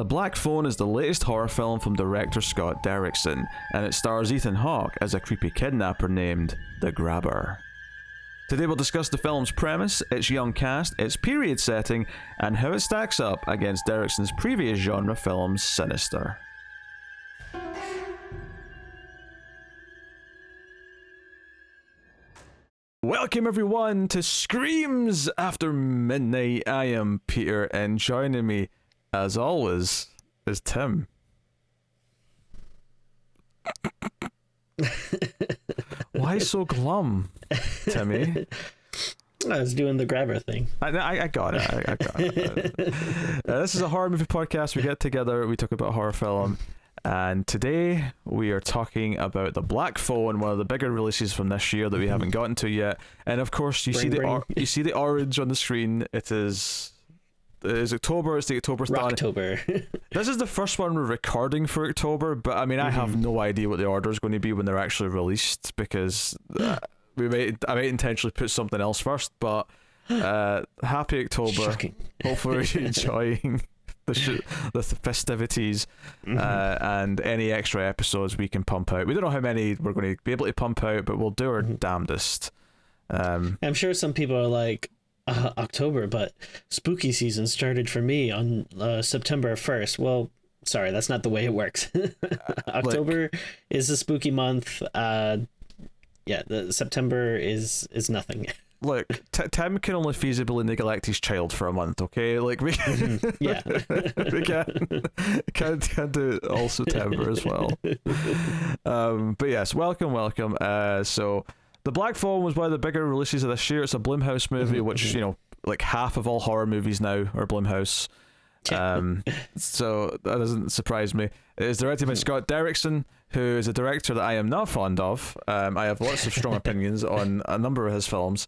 The Black Phone is the latest horror film from director Scott Derrickson, and it stars Ethan Hawke as a creepy kidnapper named The Grabber. Today we'll discuss the film's premise, its young cast, its period setting, and how it stacks up against Derrickson's previous genre film, Sinister. Welcome everyone to Screams After Midnight. I am Peter, and joining me, as always, is Tim. Why so glum, Timmy? I was doing the grabber thing. I got it. I got it. This is a horror movie podcast. We get together, we talk about horror film, and today we are talking about The Black Phone, one of the bigger releases from this year that we haven't gotten to yet. And of course, you see the orange on the screen. It is October. It's the October stand. October. This is the first one we're recording for October, but I mean, I have no idea what the order is going to be when they're actually released, because I might intentionally put something else first. But happy October. Shocking. Hopefully you're enjoying the festivities and any extra episodes we can pump out. We don't know how many we're going to be able to pump out, but we'll do our damnedest. I'm sure some people are like, October, but spooky season started for me on September 1st. Well, sorry, that's not the way it works. October is a spooky month. The September is nothing. Look, Tim can only feasibly neglect his child for a month, okay? Like, we yeah, we can do it all September as well. But yes, welcome. So The Black Phone was one of the bigger releases of this year. It's a Blumhouse movie, which, you know, like half of all horror movies now are Blumhouse. So that doesn't surprise me. It is directed by Scott Derrickson, who is a director that I am not fond of. I have lots of strong opinions on a number of his films,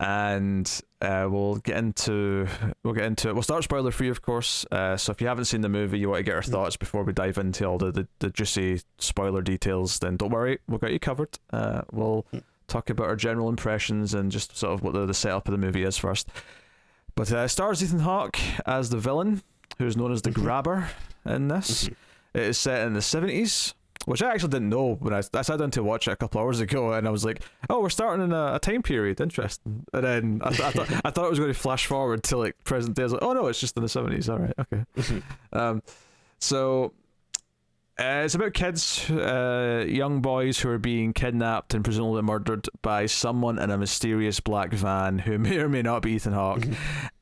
and we'll get into it. We'll start spoiler free, of course. So if you haven't seen the movie, you want to get our thoughts before we dive into all the juicy spoiler details, then don't worry, we'll get you covered. We'll talk about our general impressions and just sort of what the setup of the movie is first. But stars Ethan Hawke as the villain, who's known as the Grabber in this. It is set in the 70s, which I actually didn't know when I sat down to watch it a couple hours ago, and I was like, oh, we're starting in a time period, interesting. And then I thought it was going to flash forward to like present day. I was like, oh no, it's just in the 70s. All right, okay. So it's about kids, young boys who are being kidnapped and presumably murdered by someone in a mysterious black van who may or may not be Ethan Hawke.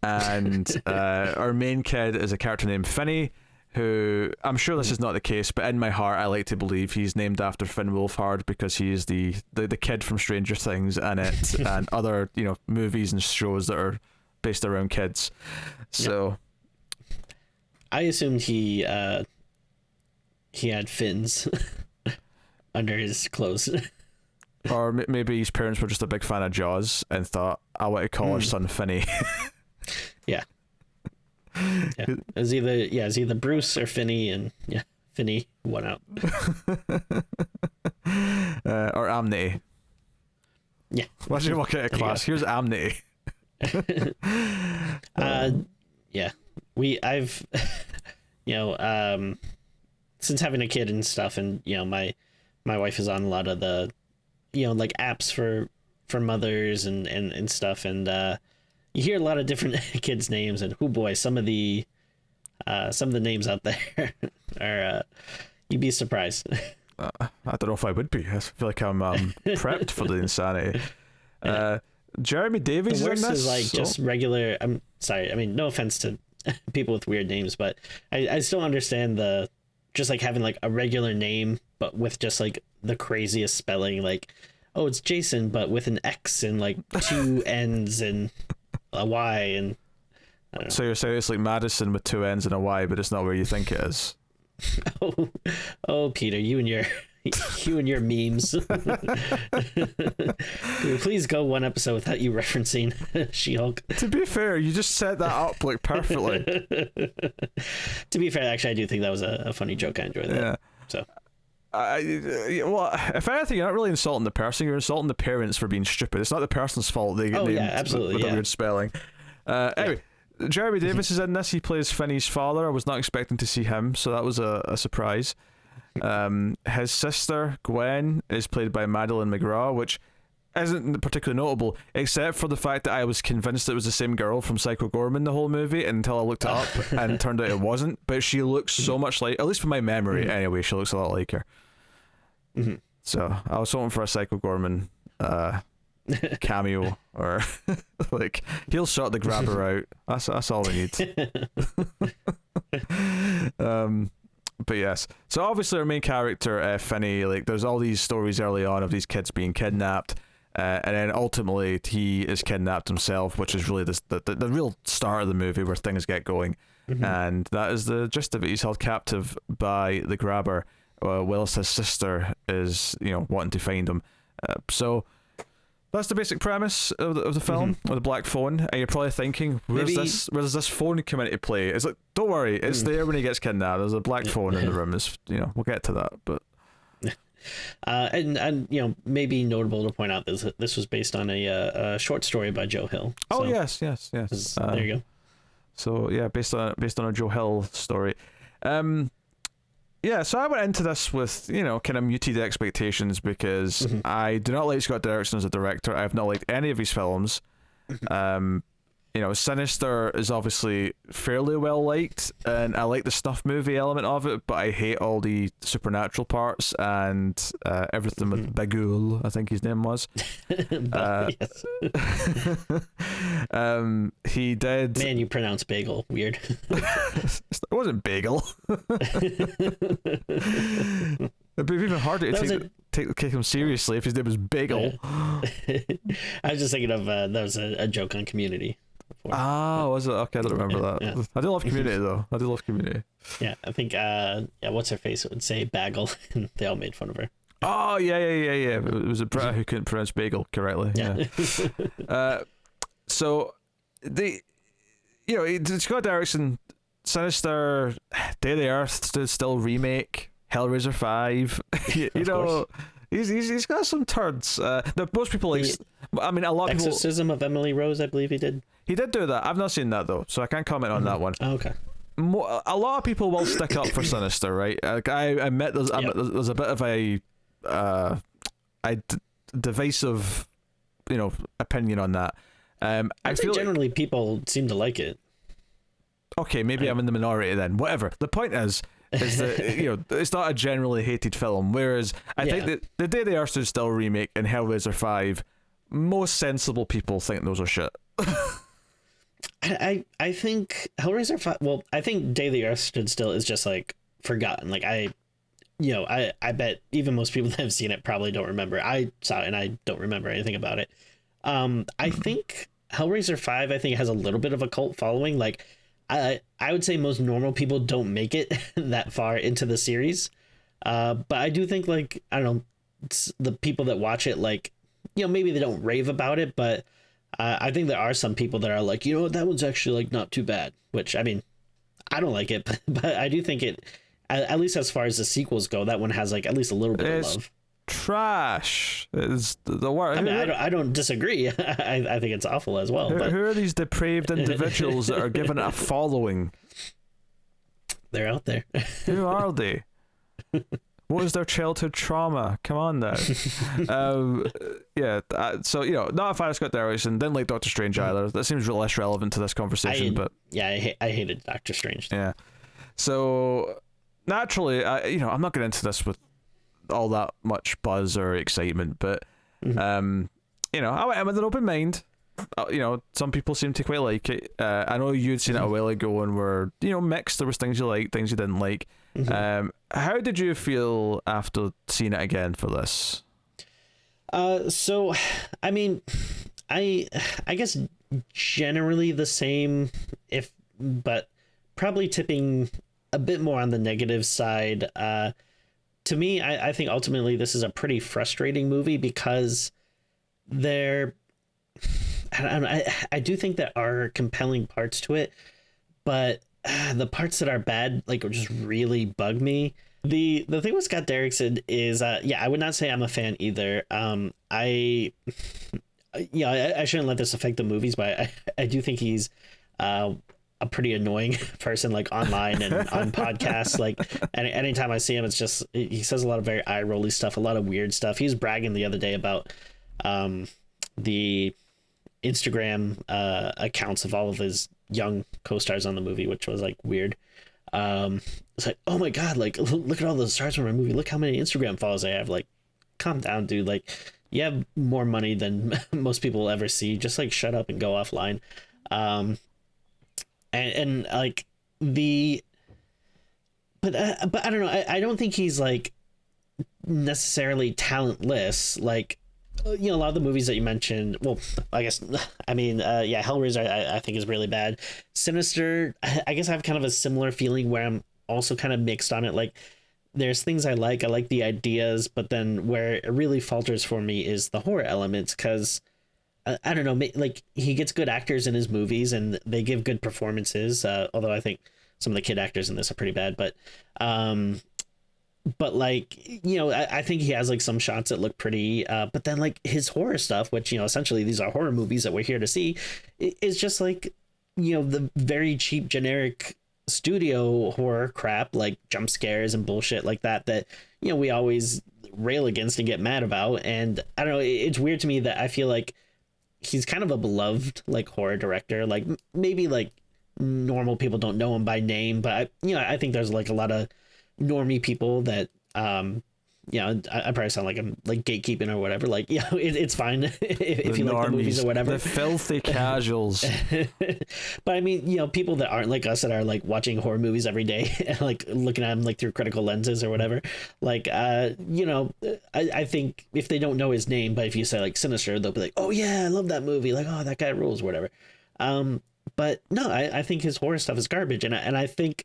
And our main kid is a character named Finney, who, I'm sure this is not the case, but in my heart I like to believe he's named after Finn Wolfhard, because he is the kid from Stranger Things and it and other, you know, movies and shows that are based around kids. So I assumed he had fins under his clothes. Or maybe his parents were just a big fan of Jaws and thought, I want to call our son Finney. Yeah. It's either Bruce or Finney, and Finney won out. Or Amity. Yeah. Why you walk out of class? Here's Amity. I've since having a kid and stuff, and my wife is on a lot of the like apps for mothers and stuff, and you hear a lot of different kids' names, and oh boy, some of the names out there are you'd be surprised. I don't know if I would be. I feel like I'm prepped for the insanity. Jeremy Davies the worst in this, is like just regular. I'm sorry. I mean, no offense to people with weird names, but I still understand the just like having like a regular name, but with just like the craziest spelling. Like, oh, it's Jason, but with an X and like two N's and a Y, and I don't know. So you're saying it's like Madison with two N's and a Y, but it's not where you think it is. Oh, Peter, you and your memes. Dude, please go one episode without you referencing She-Hulk. To be fair, you just set that up like perfectly. To be fair, actually, I do think that was a funny joke. I enjoyed that. Yeah. So. Well, if anything, you're not really insulting the person, you're insulting the parents for being stupid. It's not the person's fault. Absolutely, with the weird spelling. Anyway, Jeremy Davies is in this. He plays Finney's father. I was not expecting to see him, so that was a surprise. His sister Gwen is played by Madeleine McGraw, which isn't particularly notable, except for the fact that I was convinced it was the same girl from Psycho Gorman the whole movie until I looked it up and turned out it wasn't. But she looks so much like, at least from my memory anyway, she looks a lot like her. So I was hoping for a Psycho Gorman cameo, or like he'll shot the grabber out. That's all we need. But yes, so obviously our main character, Finney, like there's all these stories early on of these kids being kidnapped, and then ultimately he is kidnapped himself, which is really the real start of the movie where things get going. And that is the gist of it. He's held captive by the grabber, whilst his sister is, wanting to find him. So that's the basic premise of the film, with the black phone. And you're probably thinking, where does this phone come into play? It's like, don't worry, it's there when he gets kidnapped. There's a black phone in the room. It's, we'll get to that. But and maybe notable to point out that this was based on a short story by Joe Hill. So, yes. There you go. So yeah, based on a Joe Hill story. Yeah, so I went into this with, kind of muted expectations because I do not like Scott Derrickson as a director. I have not liked any of his films. Sinister is obviously fairly well liked, and I like the snuff movie element of it, but I hate all the supernatural parts and everything with Bagul, I think his name was. Yes. He did. Man, you pronounce bagel weird. It wasn't bagel. It'd be even harder to take him seriously if his name was Bagel. I was just thinking of that was a joke on Community. Before. Ah, was it? Okay, I don't remember that. Yeah. I do love Community though. I do love Community. Yeah, I think what's her face would say Bagel, and they all made fun of her. Oh yeah. It was a Brit who couldn't pronounce bagel correctly. Yeah. So Scott Derrickson, Sinister, Day of the Earth still remake, Hellraiser 5. He's got some turds. That most people like. I mean, a lot of people. Exorcism of Emily Rose, I believe he did. He did do that. I've not seen that though, so I can't comment on that one. Oh, okay. A lot of people will stick up for Sinister, right? Like I admit there's a bit of a divisive, opinion on that. I feel generally people seem to like it. Okay, maybe I'm in the minority then. Whatever. The point is that it's not a generally hated film. Whereas I think that the Day the Earth Stood Still remake and Hellraiser 5, most sensible people think those are shit. I think Hellraiser 5. Well, I think Day the Earth Stood Still is just like forgotten. Like I bet even most people that have seen it probably don't remember. I saw it and I don't remember anything about it. I think Hellraiser 5 has a little bit of a cult following. Like I would say most normal people don't make it that far into the series. But I do think, like, I don't know, the people that watch it, like, maybe they don't rave about it, but I think there are some people that are like, that one's actually like not too bad, which I mean, I don't like it, but I do think it, at least as far as the sequels go, that one has like at least a little bit of love. Trash is the word. I mean, I don't disagree. I think it's awful as well. Who are these depraved individuals that are given it a following? They're out there. Who are they? What is their childhood trauma? Come on now. So not a fan of Scott Derrickson. Didn't like Doctor Strange either. That seems less relevant to this conversation. I hated Doctor Strange. Yeah. So naturally, I'm not getting into this with all that much buzz or excitement, but I went in with an open mind. Some people seem to quite like it. I know you'd seen it a while ago and were mixed. There was things you liked, things you didn't like. How did you feel after seeing it again for this? So I mean, I guess generally the same, but probably tipping a bit more on the negative side. To me, I think ultimately this is a pretty frustrating movie because I do think there are compelling parts to it, but the parts that are bad, like, just really bug me. The thing with Scott Derrickson is, I would not say I'm a fan either. I shouldn't let this affect the movies, but I do think he's a pretty annoying person, like online and on podcasts. Like anytime I see him, it's just, he says a lot of very eye rolly stuff, a lot of weird stuff. He was bragging the other day about the Instagram accounts of all of his young co-stars on the movie, which was like weird. It's like, oh my god, like look at all those stars from my movie, look how many Instagram followers I have. Like, calm down, dude. Like, you have more money than most people will ever see. Just like shut up and go offline. And like the but I don't know, I don't think he's like necessarily talentless. Like, you know, a lot of the movies that you mentioned, well, I guess, I mean, yeah, Hellraiser I think is really bad. Sinister, I guess I have kind of a similar feeling where I'm also kind of mixed on it. Like, there's things I like the ideas, but then where it really falters for me is the horror elements, because I don't know, like, he gets good actors in his movies and they give good performances, although I think some of the kid actors in this are pretty bad, but like, you know, I think he has like some shots that look pretty, but then like his horror stuff, which, you know, essentially these are horror movies that we're here to see, is just like, you know, the very cheap generic studio horror crap, like jump scares and bullshit like that, you know, we always rail against and get mad about. And I don't know, it's weird to me that I feel like he's kind of a beloved like horror director. Like, maybe like normal people don't know him by name, but you know, I think there's like a lot of normie people that you know, I probably sound like I'm like gatekeeping or whatever. Like, you know, it's fine if you like the movies or whatever. The filthy casuals. But I mean, you know, people that aren't like us, that are like watching horror movies every day and like looking at them like through critical lenses or whatever. Like, you know, I think if they don't know his name, but if you say like Sinister, they'll be like, oh yeah, I love that movie. Like, oh, that guy rules, whatever. But no, I think his horror stuff is garbage, and I think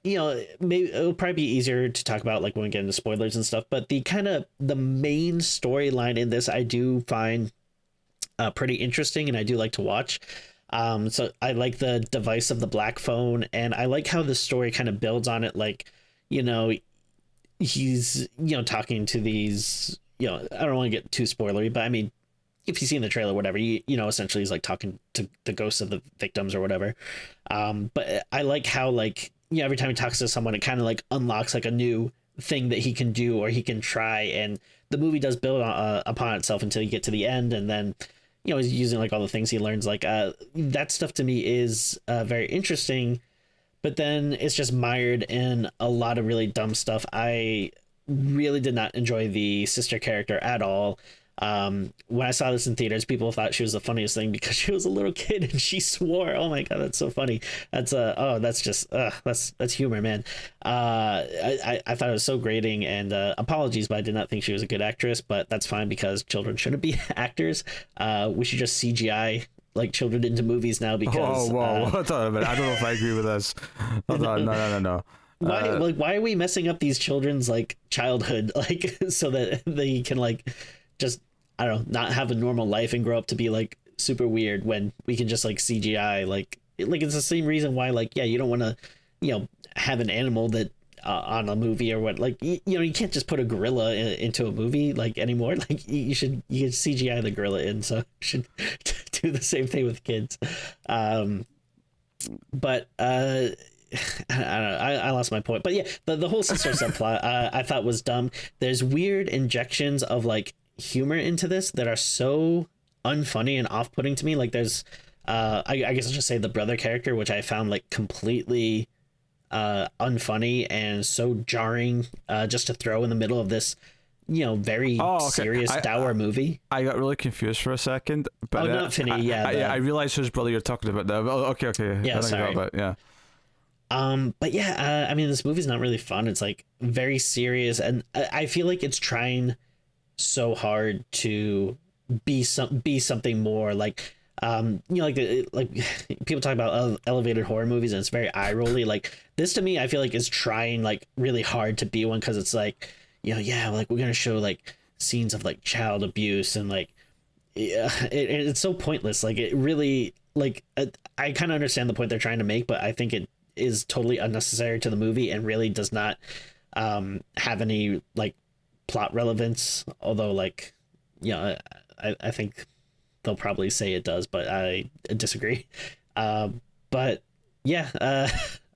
you know, maybe it'll probably be easier to talk about like when we get into spoilers and stuff, but the main storyline in this I do find pretty interesting, and I do like to watch. So I like the device of the black phone, and I like how the story kind of builds on it. Like, you know, he's, you know, talking to these, you know, I don't want to get too spoilery, but I mean, if you see in the trailer, whatever, you know, essentially he's like talking to the ghosts of the victims or whatever. But I like how, like, you know, every time he talks to someone, it kind of like unlocks like a new thing that he can do or he can try. And the movie does build upon itself until you get to the end. And then, you know, he's using like all the things he learns. Like, that stuff to me is very interesting. But then it's just mired in a lot of really dumb stuff. I really did not enjoy the sister character at all. When I saw this in theaters, people thought she was the funniest thing because she was a little kid and she swore. Oh my god, that's so funny. That's that's just that's humor, man. I thought it was so grating, and apologies, but I did not think she was a good actress, but that's fine because children shouldn't be actors. We should just CGI like children into movies now, because whoa, hold on a minute. I don't know if I agree with this. Hold on, no. Why are we messing up these children's like childhood, like so that they can like just, I don't know, not have a normal life and grow up to be like super weird, when we can just like CGI like it's the same reason why, like, yeah, you don't want to, you know, have an animal that on a movie or what, like, you know, you can't just put a gorilla into a movie like anymore. Like, you can CGI the gorilla in, so you should do the same thing with kids. But I don't know, I lost my point, but yeah, the whole sister subplot I thought was dumb. There's weird injections of like humor into this that are so unfunny and off-putting to me. Like, there's I guess I'll just say the brother character, which I found like completely unfunny and so jarring, just to throw in the middle of this, you know, very serious dour movie. I got really confused for a second, but not Finney. I realized whose brother you're talking about now. Oh, okay. Yeah, sorry. Yeah. But yeah, I mean, this movie's not really fun. It's like very serious, and I feel like it's trying so hard to be something more. Like, you know, like people talk about elevated horror movies, and it's very eye rolly. Like, this to me, I feel like is trying like really hard to be one, because it's like, you know, yeah, like we're gonna show like scenes of like child abuse, and like, yeah, it's so pointless. Like, it really, like, I kind of understand the point they're trying to make, but I think it is totally unnecessary to the movie and really does not have any like plot relevance. Although, like, you know, I think they'll probably say it does, but I disagree. But yeah,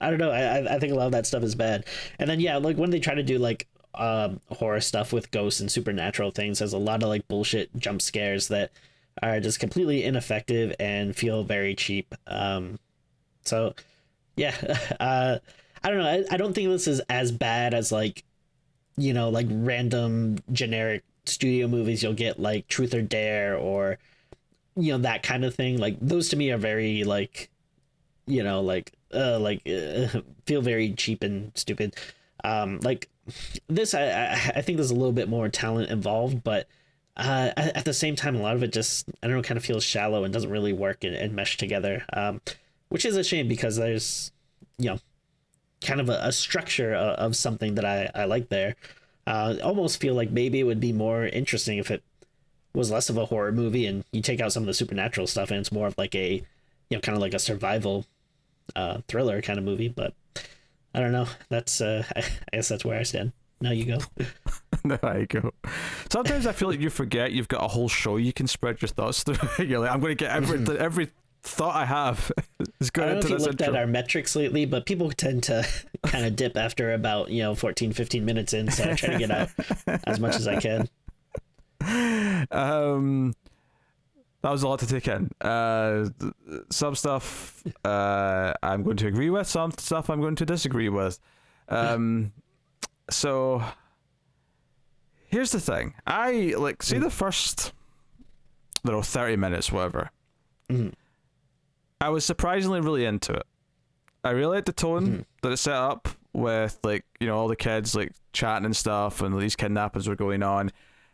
I don't know. I think a lot of that stuff is bad. And then yeah, like when they try to do like horror stuff with ghosts and supernatural things, there's a lot of like bullshit jump scares that are just completely ineffective and feel very cheap. So yeah, I don't know. I don't think this is as bad as like, you know, like random generic studio movies you'll get like Truth or Dare or, you know, that kind of thing. Like those to me are very like, you know, feel very cheap and stupid. Like this, I think there's a little bit more talent involved, but at the same time, a lot of it just, I don't know, kind of feels shallow and doesn't really work and mesh together. Which is a shame because there's, you know, kind of a structure of something that I like there. Almost feel like maybe it would be more interesting if it was less of a horror movie and you take out some of the supernatural stuff and it's more of like a, you know, kind of like a survival thriller kind of movie. But I don't know. That's I guess that's where I stand. Now you go. There you go. Sometimes I feel like you forget you've got a whole show you can spread your thoughts through. You're like, I'm going to get every thought I have is going into this intro. I don't know if you looked at our metrics lately, but people tend to kind of dip after about, you know, 14, 15 minutes in, so I try to get out as much as I can. That was a lot to take in. Some stuff I'm going to agree with, some stuff I'm going to disagree with. So here's the thing. I like see the first, I don't know, 30 minutes, whatever. Mm-hmm. I was surprisingly really into it. I really liked the tone that it set up with, like, you know, all the kids like chatting and stuff, and these kidnappings were going on.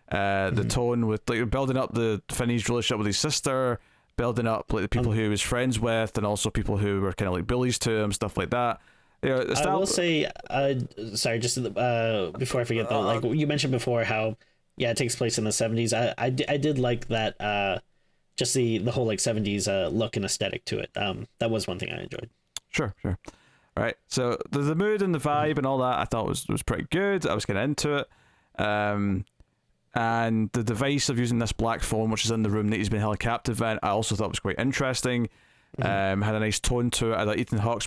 The tone with like building up the Finney's relationship with his sister, building up like the people who he was friends with, and also people who were kind of like bullies to him, stuff like that. You know, I will say, sorry, just before I forget though, like you mentioned before, how it takes place in the 70s. I did like that. Just the whole like 70s look and aesthetic to it. That was one thing I enjoyed. Sure. Right. So the mood and the vibe and all that I thought was pretty good. I was kind of into it. And the device of using this black phone, which is in the room that he's been held captive in, I also thought was quite interesting. Had a nice tone to it. I thought Ethan Hawke's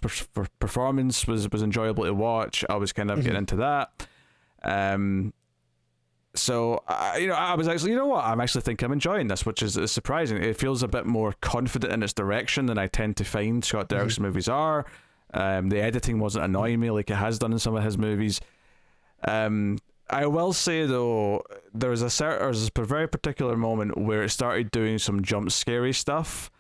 performance was enjoyable to watch. I was kind of getting into that. So, you know, I was actually, you know what, I'm actually think I'm enjoying this, which is surprising. It feels a bit more confident in its direction than I tend to find Scott Derrickson movies are. The editing wasn't annoying me like it has done in some of his movies. I will say, though, there was a very particular moment where it started doing some jump scary stuff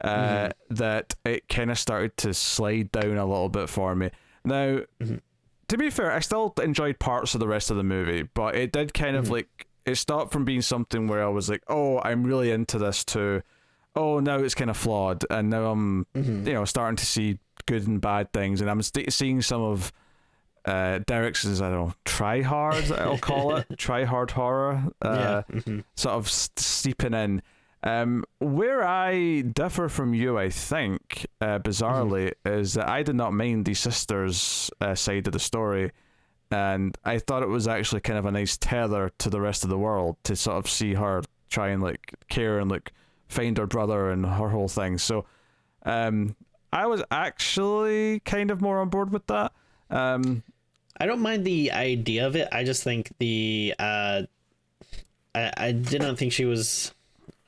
that it kind of started to slide down a little bit for me. Now... To be fair, I still enjoyed parts of the rest of the movie, but it did kind of like, it stopped from being something where I was like, oh, I'm really into this, to, oh, now it's kind of flawed, and now I'm, you know, starting to see good and bad things, and I'm seeing some of Derrickson's, I don't know, try-hard, I'll call it, try-hard horror, sort of steeping in. Where I differ from you, I think, bizarrely, is that I did not mind the sister's side of the story, and I thought it was actually kind of a nice tether to the rest of the world to sort of see her try and like care and like find her brother and her whole thing. So I was actually kind of more on board with that. I don't mind the idea of it. I just think I did not think she was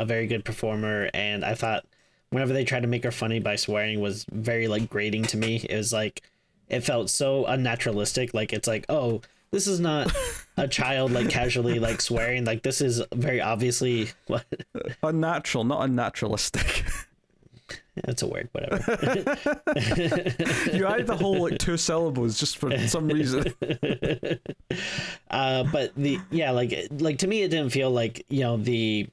a very good performer, and I thought whenever they tried to make her funny by swearing was very like grating to me. It was like, it felt so unnaturalistic. Like, it's like, oh, this is not a child like casually like swearing. Like, this is very obviously what unnatural, not unnaturalistic. That's a word, whatever. You added the whole like 2 syllables just for some reason. But like to me it didn't feel like, you know, the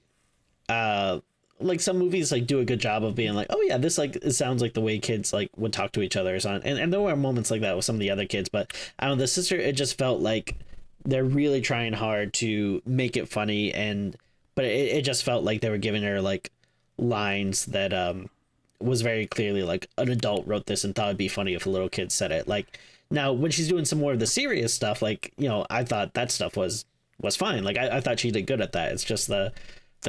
like some movies like do a good job of being like, oh yeah, this like it sounds like the way kids like would talk to each other or something. And there were moments like that with some of the other kids, but I don't know, the sister, it just felt like they're really trying hard to make it funny, but it just felt like they were giving her like lines that was very clearly like an adult wrote this and thought it'd be funny if a little kid said it. Like, now when she's doing some more of the serious stuff, like, you know, I thought that stuff was fine. Like I thought she did good at that. It's just the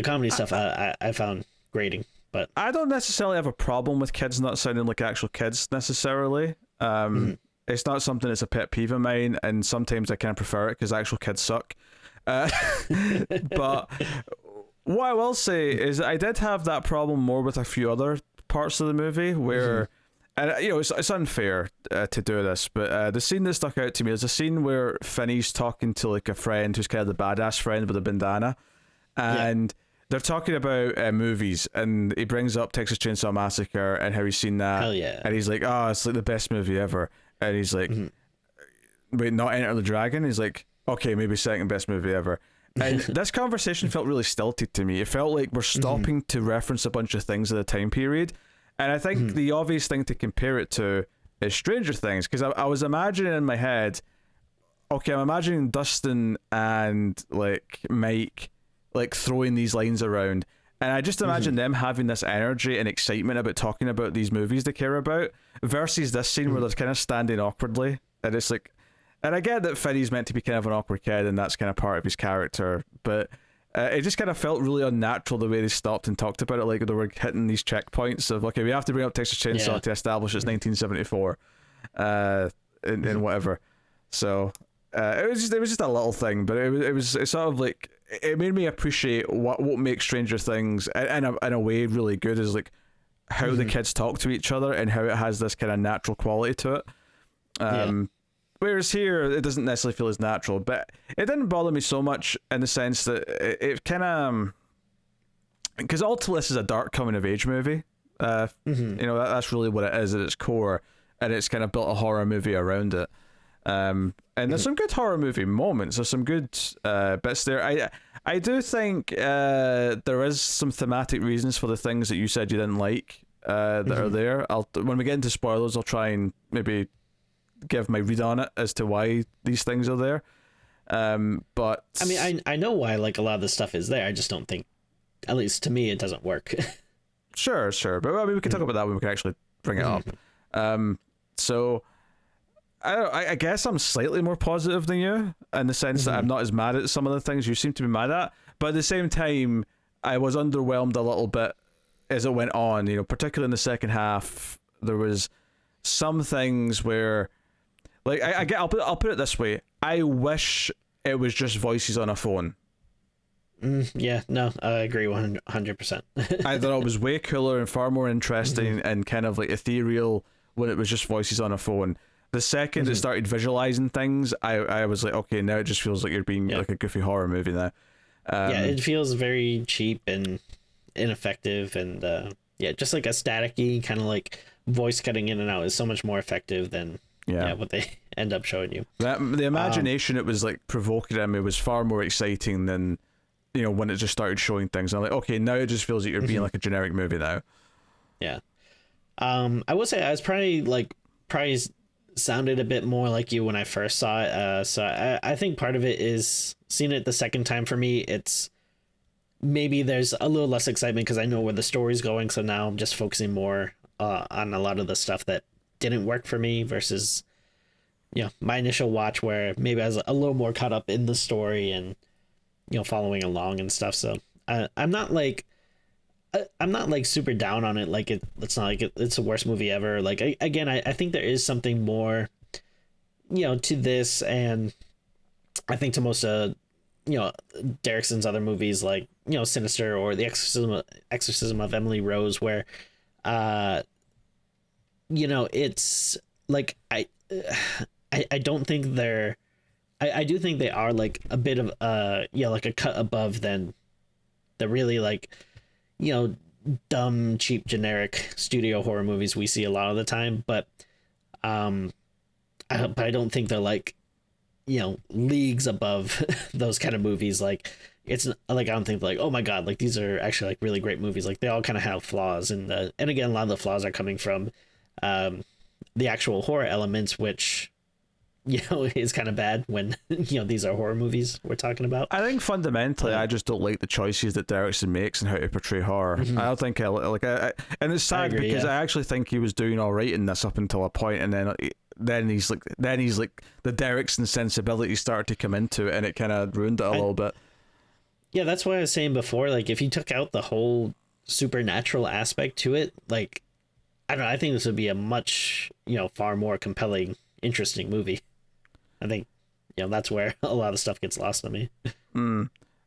comedy stuff I found grating. But I don't necessarily have a problem with kids not sounding like actual kids necessarily. It's not something that's a pet peeve of mine, and sometimes I kind of prefer it because actual kids suck. But what I will say is I did have that problem more with a few other parts of the movie where, and it's unfair to do this, but the scene that stuck out to me is a scene where Finney's talking to like a friend who's kind of the badass friend with a bandana, and they're talking about movies, and he brings up Texas Chainsaw Massacre and how he's seen that. Hell yeah. And he's like, oh, it's like the best movie ever. And he's like, wait, not Enter the Dragon? He's like, okay, maybe second best movie ever. And this conversation felt really stilted to me. It felt like we're stopping to reference a bunch of things of the time period. And I think the obvious thing to compare it to is Stranger Things, because I was imagining in my head, okay, I'm imagining Dustin and like Mike like throwing these lines around, and I just imagine them having this energy and excitement about talking about these movies they care about, versus this scene where they're kind of standing awkwardly, and it's like, and I get that Finney's meant to be kind of an awkward kid and that's kind of part of his character, but it just kind of felt really unnatural the way they stopped and talked about it, like they were hitting these checkpoints of, okay, we have to bring up Texas Chainsaw to establish it's 1974 and whatever. So it was just a little thing, but it's sort of like, it made me appreciate what makes Stranger Things in a way really good, is like how the kids talk to each other and how it has this kind of natural quality to it. Whereas here, it doesn't necessarily feel as natural, but it didn't bother me so much in the sense that it kind of, because ultimately this is a dark coming of age movie. That's really what it is at its core, and it's kind of built a horror movie around it. And there's some good horror movie moments. There's some good bits there. I do think there is some thematic reasons for the things that you said you didn't like that are there. When we get into spoilers, I'll try and maybe give my read on it as to why these things are there. But I mean, I know why like a lot of this stuff is there. I just don't think, at least to me, it doesn't work. Sure. But I mean, we can talk about that when we can actually bring it up. So I guess I'm slightly more positive than you in the sense that I'm not as mad at some of the things you seem to be mad at, but at the same time I was underwhelmed a little bit as it went on, particularly in the second half. There was some things where, like, I'll put it this way, I wish it was just voices on a phone. Yeah, no, I agree 100%. I thought it was way cooler and far more interesting and kind of like ethereal when it was just voices on a phone. The second it started visualizing things, I was like, okay, now it just feels like you're being like a goofy horror movie now. It feels very cheap and ineffective, and just like a staticky kind of like voice cutting in and out is so much more effective than what they end up showing you. The imagination it was like provoking in me was far more exciting than when it just started showing things. I'm like, okay, now it just feels like you're being like a generic movie now. Yeah. I will say I was probably sounded a bit more like you when I first saw it. So I think part of it is seeing it the second time for me. It's maybe there's a little less excitement because I know where the story's going. So now I'm just focusing more on a lot of the stuff that didn't work for me versus, my initial watch where maybe I was a little more caught up in the story and, following along and stuff. So I'm not like super down on it. Like it's not like it's the worst movie ever. Like I think there is something more, to this, and I think to most Derrickson's other movies like Sinister or The Exorcism of Emily Rose, where it's like I don't think they're. I do think they are like a bit of like a cut above than the really like dumb, cheap, generic studio horror movies we see a lot of the time, but I don't think they're like leagues above those kind of movies. Like it's like I don't think like, oh my god, like these are actually like really great movies. Like they all kind of have flaws, and again a lot of the flaws are coming from the actual horror elements, which is kind of bad when these are horror movies we're talking about. I think fundamentally I just don't like the choices that Derrickson makes and how to portray horror. I don't think I and it's sad because I actually think he was doing all right in this up until a point, and then he's like the Derrickson sensibility started to come into it, and it kind of ruined it a little bit. Yeah, that's why I was saying before, like if you took out the whole supernatural aspect to it, like, I don't know, I think this would be a much, far more compelling, interesting movie. I think, that's where a lot of stuff gets lost on me.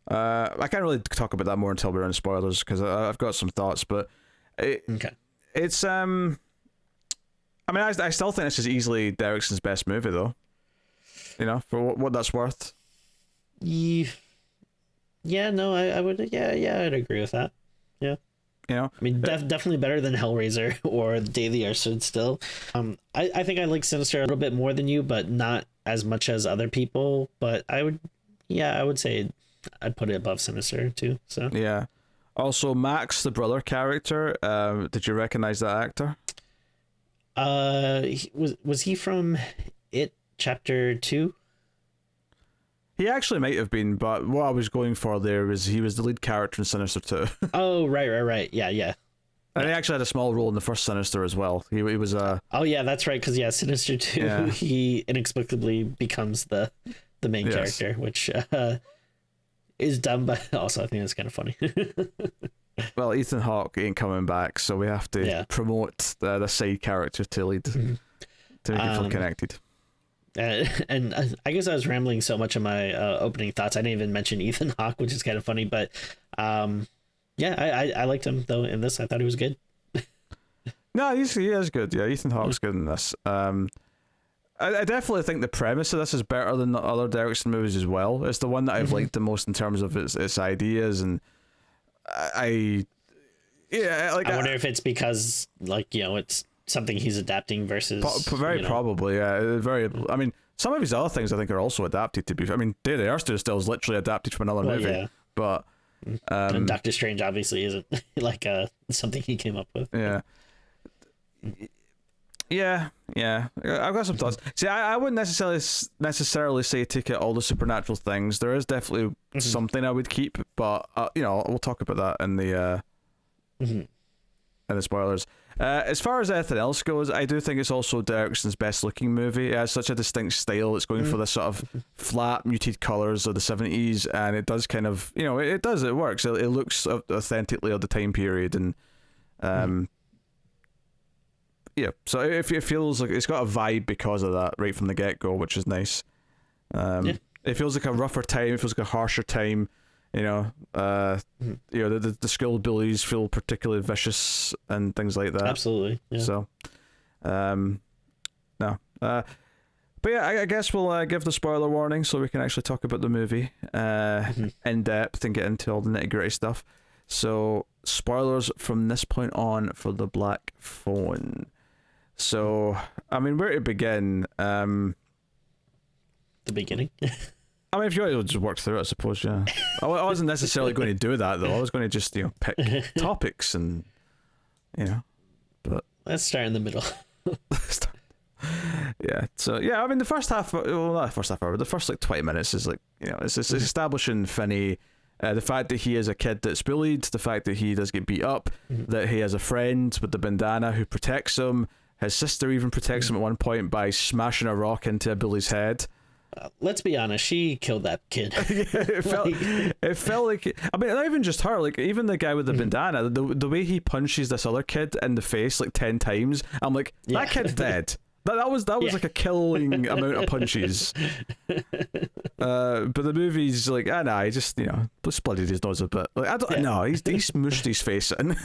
I can't really talk about that more until we're in spoilers, because I've got some thoughts, but Okay. it's I mean, I still think this is easily Derrickson's best movie, though. For what that's worth. Yeah, no, I would, yeah, I'd agree with that. Yeah. I mean, definitely better than Hellraiser or Day the Earth Stood Still. I think I like Sinister a little bit more than you, but not as much as other people. But I would say I'd put it above Sinister too. So yeah. Also, Max, the brother character, did you recognize that actor? Was he from It Chapter 2? He actually might have been, but what I was going for there was he was the lead character in Sinister 2. Oh, right. Yeah. And he actually had a small role in the first Sinister as well. He was a... Oh, yeah, that's right, because, Sinister 2, he inexplicably becomes the main character, which is dumb, but also I think it's kind of funny. Well, Ethan Hawke ain't coming back, so we have to promote the side character to lead, to make it feel connected. And I guess I was rambling so much in my opening thoughts. I didn't even mention Ethan Hawke, which is kind of funny, but I liked him though in this. I thought he was good. No, he is good. Yeah, Ethan Hawke's good in this. I definitely think the premise of this is better than the other Derrickson movies as well. It's the one that I've liked the most in terms of its ideas, and I wonder if it's because it's something he's adapting versus probably, yeah. I mean, some of his other things I think are also adapted to be. I mean, Day the Earth Stood Still is literally adapted from another movie, but and Doctor Strange obviously isn't like something he came up with. Yeah. I've got some thoughts. See, I wouldn't necessarily say take out all the supernatural things. There is definitely something I would keep, but we'll talk about that in the in the spoilers. As far as anything else goes, I do think it's also Derrickson's best looking movie. It has such a distinct style. It's going for the sort of flat, muted colours of the 70s, and it does kind of, it works. It looks authentically of the time period, and so it feels like it's got a vibe because of that right from the get-go, which is nice. It feels like a rougher time. It feels like a harsher time. The school bullies feel particularly vicious and things like that. Absolutely. Yeah. So, no. But yeah, I guess we'll give the spoiler warning so we can actually talk about the movie in depth and get into all the nitty gritty stuff. So, spoilers from this point on for The Black Phone. So, I mean, where to begin? The beginning. I mean, if you want to just work through it, I suppose, yeah. I wasn't necessarily going to do that, though. I was going to just, pick topics and, but... Let's start in the middle. Yeah, so, I mean, the first half, well, not the first half hour, but the first, 20 minutes is, it's establishing Finney, the fact that he is a kid that's bullied, the fact that he does get beat up, that he has a friend with the bandana who protects him. His sister even protects him at one point by smashing a rock into a bully's head. Let's be honest, she killed that kid. It felt like, I mean, not even just her, even the guy with the bandana, the way he punches this other kid in the face 10 times, I'm like, that kid's dead. That was like a killing amount of punches. But the movie's like, nah, he just, bloodied his nose a bit. I don't know, he smushed his face in.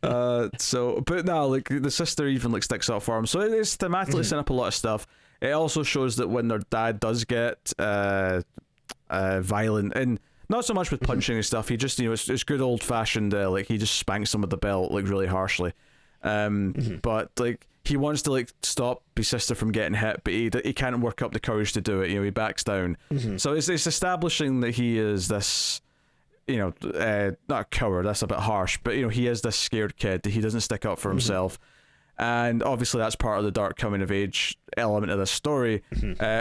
But no, the sister even sticks up for him. So it's thematically setting up a lot of stuff. It also shows that when their dad does get violent, and not so much with punching and stuff, he just, it's good old fashioned, he just spanks him with the belt really harshly. But he wants to stop his sister from getting hit, but he can't work up the courage to do it. He backs down. So it's establishing that he is this, not a coward. That's a bit harsh, but he is this scared kid. He doesn't stick up for himself, and obviously that's part of the dark coming of age element of this story,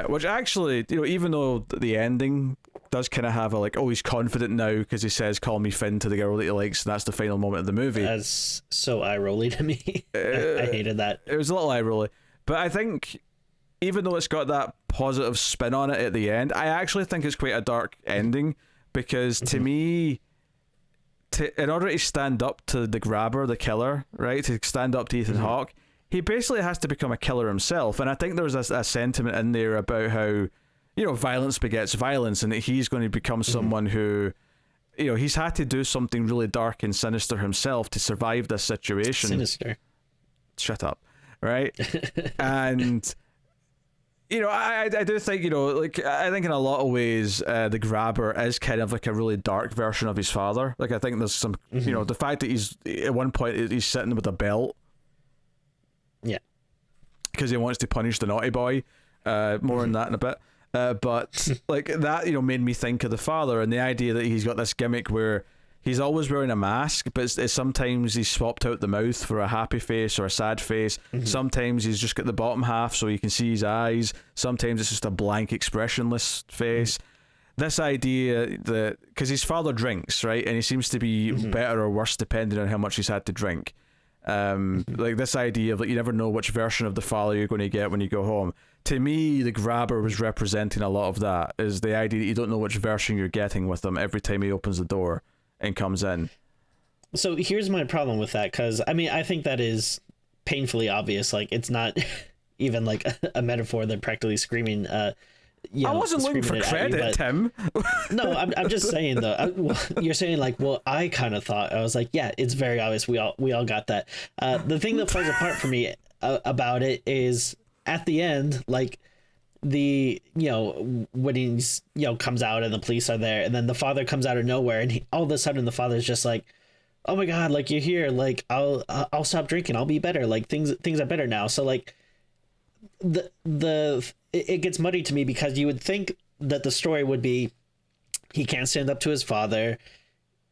which actually, even though the ending does kind of have he's confident now because he says, "Call me Finn" to the girl that he likes, and that's the final moment of the movie. That's so eye-rolly to me. I hated that. It was a little eye-rolly, but I think even though it's got that positive spin on it at the end, I actually think it's quite a dark ending, because to me in order to stand up to the grabber, the killer, right, to stand up to Ethan Hawke, he basically has to become a killer himself. And I think there's a sentiment in there about how, violence begets violence, and that he's going to become someone who, he's had to do something really dark and sinister himself to survive this situation. Sinister. Shut up. Right? And, I do think, I think in a lot of ways, the grabber is kind of like a really dark version of his father. Like, I think there's some, the fact that he's, at one point, he's sitting with a belt. Yeah. Because he wants to punish the naughty boy. More on that in a bit. But like that, made me think of the father, and the idea that he's got this gimmick where he's always wearing a mask, but sometimes he's swapped out the mouth for a happy face or a sad face. Sometimes he's just got the bottom half so you can see his eyes. Sometimes it's just a blank, expressionless face. This idea that, because his father drinks, right, and he seems to be better or worse depending on how much he's had to drink. Like this idea of like you never know which version of the father you're going to get when you go home. To me, the grabber was representing a lot of that, is the idea that you don't know which version you're getting with him every time he opens the door and comes in. So here's my problem with that, because I think that is painfully obvious. Like, it's not even like a metaphor. They're practically screaming. I wasn't looking for credit, Tim. No, I'm just saying though. You're saying like, well, I kind of thought. I was like, yeah, it's very obvious. We all got that. The thing that falls apart for me about it is at the end, like the when he's comes out and the police are there, and then the father comes out of nowhere, and all of a sudden the father's just like, oh my god, like you're here, like I'll stop drinking, I'll be better, like things are better now. So like it gets muddy to me, because you would think that the story would be he can't stand up to his father,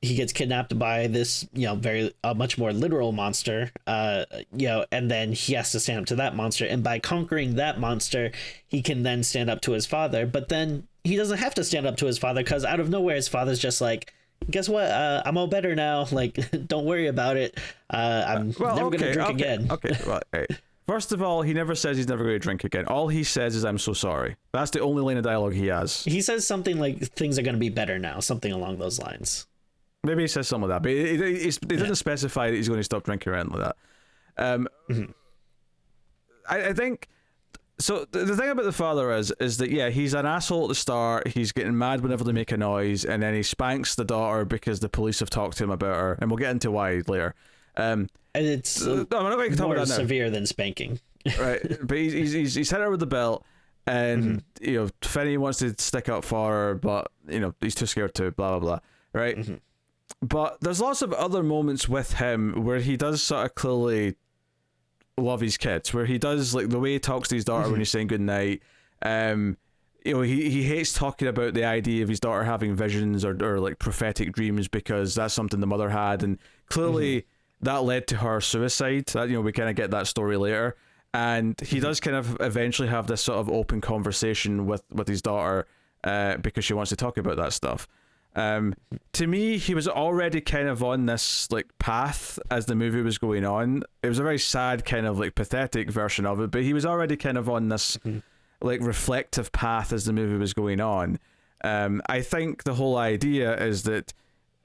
he gets kidnapped by this much more literal monster, and then he has to stand up to that monster, and by conquering that monster he can then stand up to his father. But then he doesn't have to stand up to his father, because out of nowhere his father's just like, guess what, I'm all better now, like don't worry about it, I'm never gonna drink again. First of all, he never says he's never going to drink again. All he says is, I'm so sorry. That's the only line of dialogue he has. He says something like, things are going to be better now, something along those lines. Maybe he says something like that, but he doesn't specify that he's going to stop drinking or anything like that. I think, so the thing about the father is that, yeah, he's an asshole at the start, he's getting mad whenever they make a noise, and then he spanks the daughter because the police have talked to him about her, and we'll get into why later. And it's no, I'm not going to talk about that now. Severe than spanking. Right, but he's hit her with the belt, and Finney wants to stick up for her, but he's too scared to, blah blah blah, right? But there's lots of other moments with him where he does sort of clearly love his kids, where he does, like the way he talks to his daughter when he's saying goodnight. He hates talking about the idea of his daughter having visions or like prophetic dreams, because that's something the mother had, and clearly that led to her suicide. That we kind of get that story later, and he does kind of eventually have this sort of open conversation with his daughter because she wants to talk about that stuff. To me, he was already kind of on this like path as the movie was going on. It was a very sad, kind of like pathetic version of it, but he was already kind of on this like reflective path as the movie was going on. I think the whole idea is that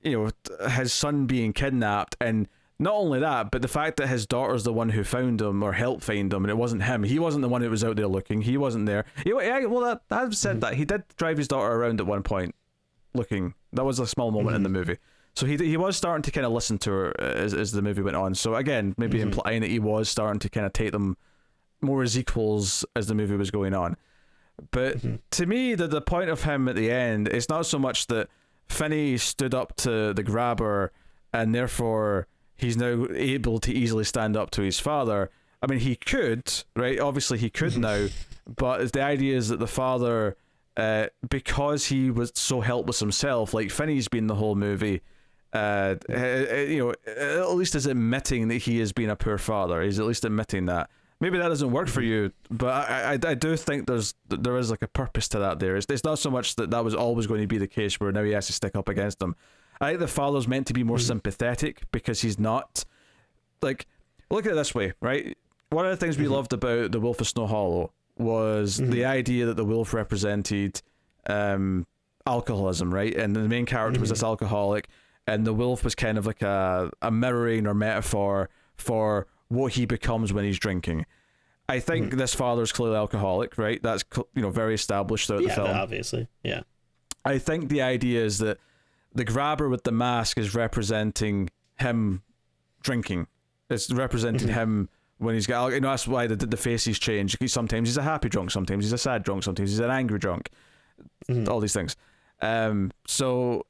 his son being kidnapped, and not only that, but the fact that his daughter's the one who found him or helped find him, and it wasn't him. He wasn't the one who was out there looking. He wasn't there. I've said that. He did drive his daughter around at one point looking. That was a small moment in the movie. So he was starting to kind of listen to her as the movie went on. So again, maybe implying that he was starting to kind of take them more as equals as the movie was going on. But to me, the point of him at the end, it's not so much that Finney stood up to the grabber and therefore he's now able to easily stand up to his father. I mean, he could, right? Obviously he could now, but the idea is that the father, because he was so helpless himself, like Finney's been the whole movie, at least is admitting that he has been a poor father. He's at least admitting that. Maybe that doesn't work for you, but I do think there is like a purpose to that there. It's not so much that was always going to be the case where now he has to stick up against them. I think the father's meant to be more sympathetic, because he's not, like, look at it this way, right? One of the things we loved about The Wolf of Snow Hollow was the idea that the wolf represented alcoholism, right? And the main character was this alcoholic, and the wolf was kind of like a mirroring or metaphor for what he becomes when he's drinking. I think this father's clearly alcoholic, right? That's very established throughout the film. Obviously, yeah. I think the idea is that the grabber with the mask is representing him drinking. It's representing him when he's got, that's why the faces change. Sometimes he's a happy drunk, sometimes he's a sad drunk, sometimes he's an angry drunk. All these things. So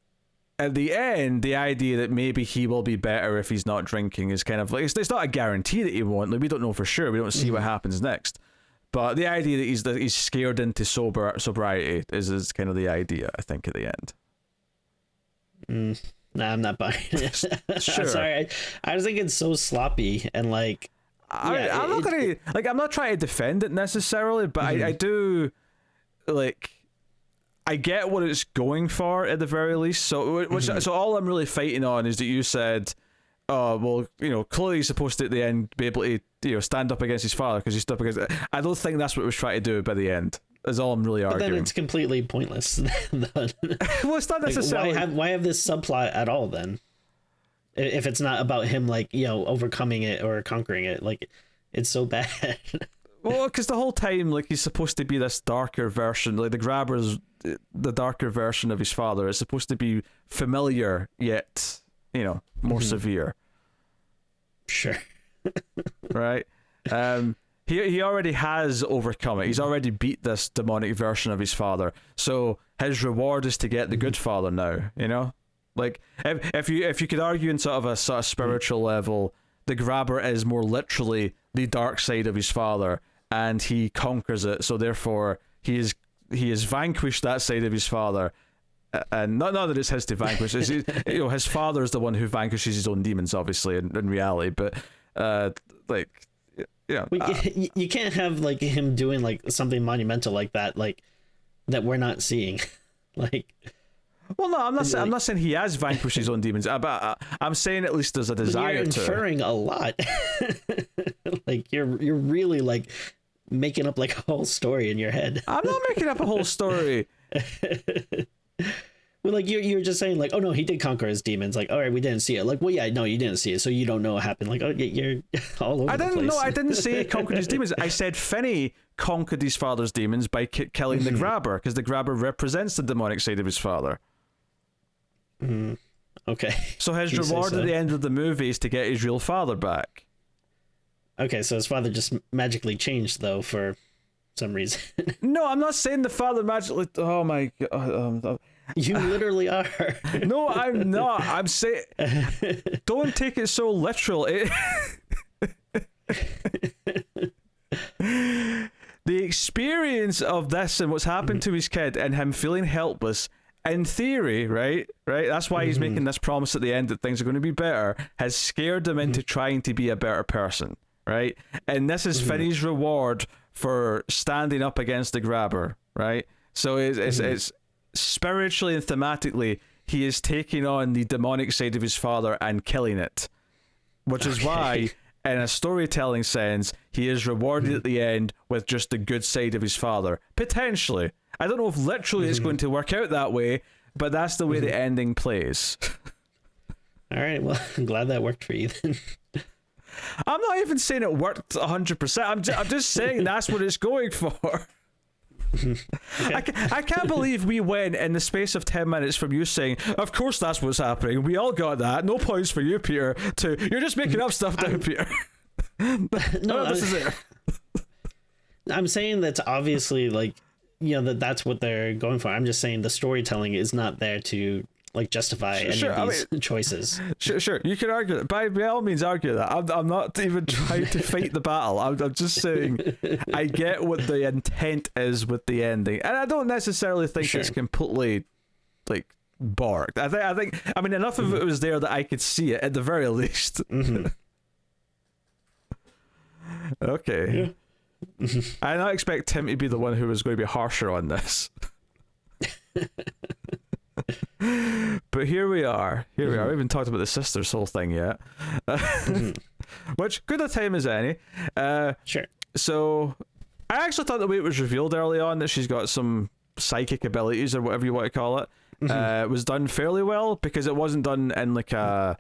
at the end, the idea that maybe he will be better if he's not drinking is kind of like, it's not a guarantee that he won't. Like, we don't know for sure. We don't see what happens next. But the idea that he's scared into sobriety is kind of the idea, I think, at the end. Nah, I'm not buying it. Sure. I'm sorry. I just think it's so sloppy and like. I'm not trying to defend it necessarily, but I do like. I get what it's going for at the very least. So all I'm really fighting on is that you said, oh, well, clearly he's supposed to at the end be able to, stand up against his father because he's stood up against it. I don't think that's what it was trying to do by the end. Is all I'm really arguing. But then it's completely pointless. Well, it's not necessarily. Why have this subplot at all then? If it's not about him, overcoming it or conquering it, it's so bad. Well, because the whole time, he's supposed to be this darker version, the grabber's the darker version of his father. It's supposed to be familiar, yet, more severe. Sure. Right? He already has overcome it. He's already beat this demonic version of his father. So his reward is to get the good father now, if you could argue in sort of spiritual level, the grabber is more literally the dark side of his father, and he conquers it. So therefore, he has vanquished that side of his father, and not that it's his to vanquish. His father is the one who vanquishes his own demons, obviously in reality. But you can't have him doing something monumental like that, that we're not seeing, Well, no, I'm not saying he has vanquished his own demons, but I'm saying at least there's a desire you're inferring a lot. You're really making up a whole story in your head. I'm not making up a whole story. Well, you're just saying oh no, he did conquer his demons. All right, we didn't see it. Well, yeah, no, you didn't see it, so you don't know what happened. Oh, you're all over the place. No, I didn't say he conquered his demons. I said Finney conquered his father's demons by killing the grabber, because the grabber represents the demonic side of his father. Okay. So his reward at the end of the movie is to get his real father back. Okay, so his father just magically changed, though, for some reason. No, I'm not saying the father magically. Oh my god. You literally are. No, I'm not. I'm saying. Don't take it so literal. The experience of this and what's happened to his kid and him feeling helpless, in theory, right? That's why he's making this promise at the end that things are going to be better, has scared him into trying to be a better person, right? And this is Finney's reward for standing up against the grabber, right? So it's spiritually and thematically, he is taking on the demonic side of his father and killing it, which is why, in a storytelling sense, he is rewarded at the end with just the good side of his father. Potentially. I don't know if literally it's going to work out that way, but that's the way the ending plays. All right, well, I'm glad that worked for you then. I'm not even saying it worked 100%. I'm just saying that's what it's going for. Okay. I can't believe we went in the space of 10 minutes from you saying, of course that's what's happening. We all got that. No points for you, Peter. To you're just making up stuff down, Peter. No, this is it. I'm saying that's obviously that's what they're going for. I'm just saying the storytelling is not there to justify any of these choices. Sure, you can argue that. By all means, argue that. I'm not even trying to fight the battle. I'm just saying I get what the intent is with the ending, and I don't necessarily think it's completely barked. I think enough of it was there that I could see it at the very least. Okay. Yeah. I not expect Tim to be the one who was going to be harsher on this. But here we are. We haven't even talked about the sisters whole thing yet. Which, good a time as any. Sure. So, I actually thought the way it was revealed early on that she's got some psychic abilities or whatever you want to call it. was done fairly well, because it wasn't done in like a,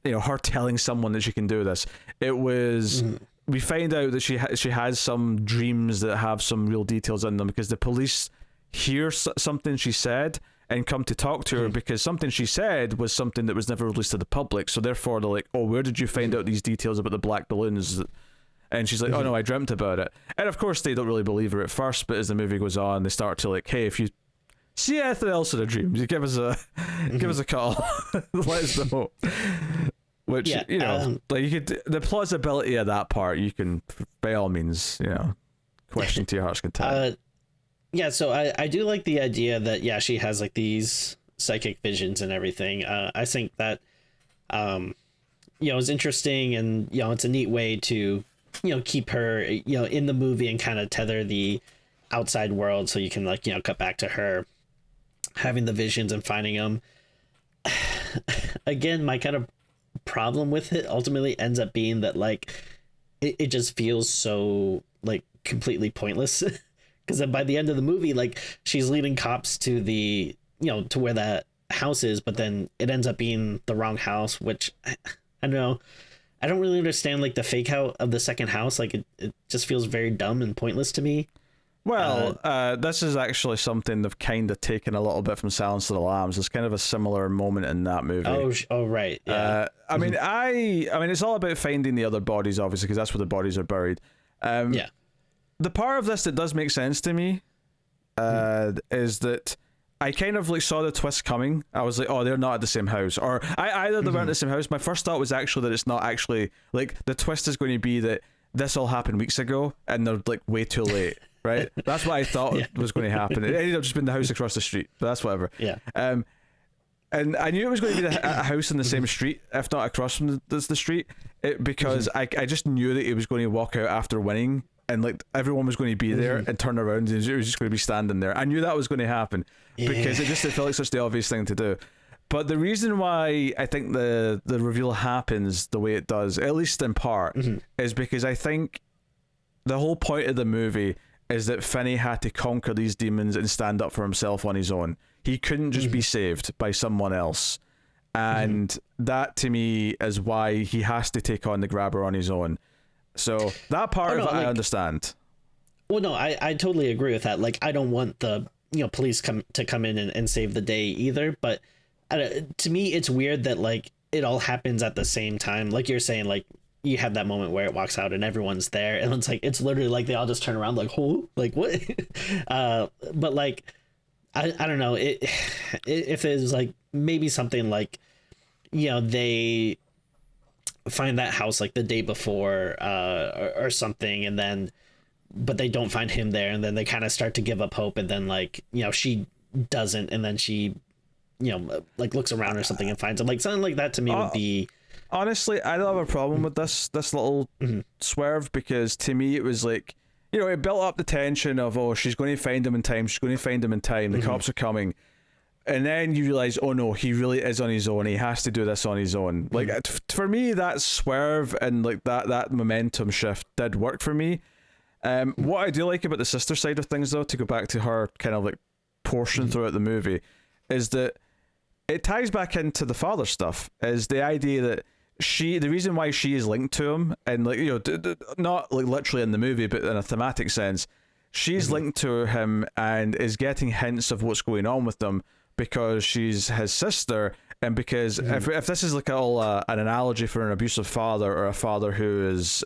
her telling someone that she can do this. It was, we find out that she has some dreams that have some real details in them, because the police hear something she said and come to talk to her, because something she said was something that was never released to the public. So therefore they're like, oh, where did you find out these details about the black balloons? And she's like, oh no, I dreamt about it. And of course they don't really believe her at first, but as the movie goes on, they start to like, hey, if you see anything else in the dreams, you give us a call. Let us know. Which, like you could, the plausibility of that part, you can by all means, question to your heart's content. So I do like the idea that she has like these psychic visions and everything. I think that is interesting, and it's a neat way to keep her in the movie and kind of tether the outside world, so you can like cut back to her having the visions and finding them. Again, my kind of problem with it ultimately ends up being that like it just feels so like completely pointless, because then by the end of the movie, like she's leading cops to the to where that house is, but then it ends up being the wrong house, which I don't know. I don't really understand like the fake out of the second house. Like it just feels very dumb and pointless to me. Well, this is actually something they've kind of taken a little bit from Silence of the Lambs. It's kind of a similar moment in that movie. Oh, right. Yeah. I mean, it's all about finding the other bodies, obviously, because that's where the bodies are buried. The part of this that does make sense to me is that I kind of like saw the twist coming. I was like, oh, they're not at the same house, or either they weren't at the same house. My first thought was actually that it's not actually like the twist is going to be that this all happened weeks ago and they're like way too late. Right, that's what I thought was going to happen. It ended up just being the house across the street, but that's whatever. Yeah. And I knew it was going to be a house in the same street, if not across from the street, because I just knew that he was going to walk out after winning, and like everyone was going to be there and turn around, and he was just going to be standing there. I knew that was going to happen because it felt like such the obvious thing to do. But the reason why I think the reveal happens the way it does, at least in part, is because I think the whole point of the movie is that Finney had to conquer these demons and stand up for himself on his own. He couldn't just be saved by someone else. And that to me is why he has to take on the grabber on his own. So that part of it I understand. Well, no, I totally agree with that. Like, I don't want the police to come in and save the day either. But to me, it's weird that like it all happens at the same time. Like you're saying, like, you have that moment where it walks out and everyone's there, and it's literally like they all just turn around like, who, like what? But like I don't know, if it's like maybe something like they find that house like the day before or something, and then but they don't find him there, and then they kind of start to give up hope, and then like she doesn't, and then she like looks around or something and finds him. Like something like that to me would be. Honestly, I don't have a problem with this little swerve, because to me it was like, it built up the tension of, oh, she's going to find him in time, the cops are coming, and then you realize, oh no, he really is on his own, he has to do this on his own. Like for me, that swerve and like that momentum shift did work for me. What I do like about the sister side of things, though, to go back to her kind of like portion throughout the movie, is that it ties back into the father stuff, is the idea that the reason why she is linked to him, and like not like literally in the movie, but in a thematic sense, she's linked to him and is getting hints of what's going on with them because she's his sister, and because if this is like all an analogy for an abusive father, or a father who is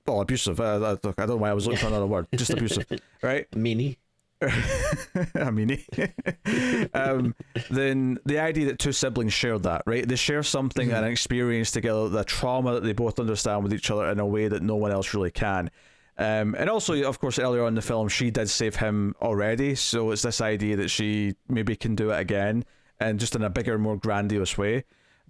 abusive. Look, I don't know why I was looking for another word. Just abusive, right? Meanie. I mean, then the idea that two siblings share that, right? They share something, an experience together, the trauma that they both understand with each other in a way that no one else really can. And also, of course, earlier on in the film, she did save him already, so it's this idea that she maybe can do it again, and just in a bigger, more grandiose way.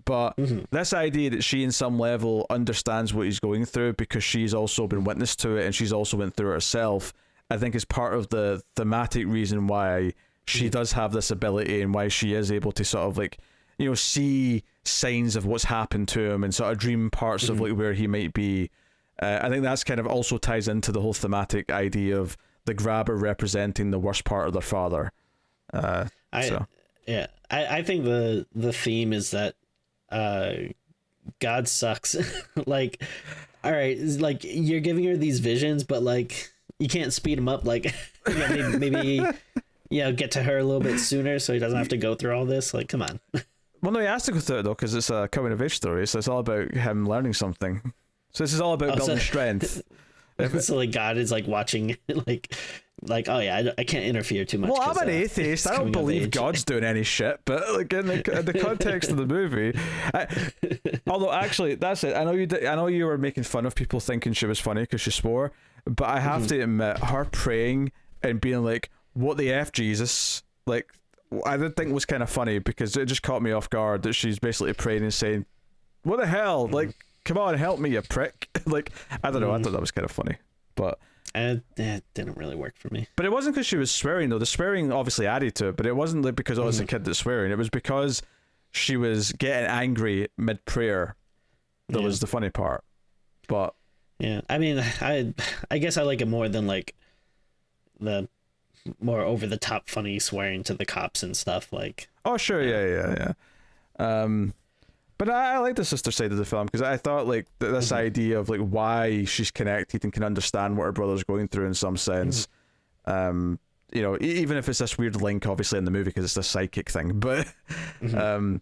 But this idea that she, in some level, understands what he's going through because she's also been witness to it, and she's also went through it herself, I think is part of the thematic reason why she does have this ability, and why she is able to sort of like, see signs of what's happened to him and sort of dream parts of like where he might be. I think that's kind of also ties into the whole thematic idea of the grabber representing the worst part of their father. I think the theme is that God sucks. Like, all right, like you're giving her these visions, but like you can't speed them up. Like, maybe get to her a little bit sooner so he doesn't have to go through all this. Like, come on. Well, no, he has to go through it though, because it's a coming of age story, so it's all about him learning something. So this is all about building strength. So like God is like watching, like oh yeah, I can't interfere too much. Well, I'm an atheist. I don't believe God's doing any shit, but like in the context of the movie, although actually that's it. I know you were making fun of people thinking she was funny because she swore, but I have to admit, her praying and being like, "What the f, Jesus?" Like, I did think was kind of funny because it just caught me off guard that she's basically praying and saying, "What the hell?" Like, come on, help me, you prick. Like, I don't know, I thought that was kind of funny. But it didn't really work for me. But it wasn't because she was swearing, though. The swearing obviously added to it, but it wasn't like because, it's a kid that's swearing. It was because she was getting angry mid-prayer. That was the funny part. But yeah, I mean, I guess I like it more than, like, the more over-the-top funny swearing to the cops and stuff. Like, oh, sure, yeah. But I like the sister side of the film because I thought like this idea of like why she's connected and can understand what her brother's going through in some sense. Even if it's this weird link, obviously in the movie because it's this psychic thing, but and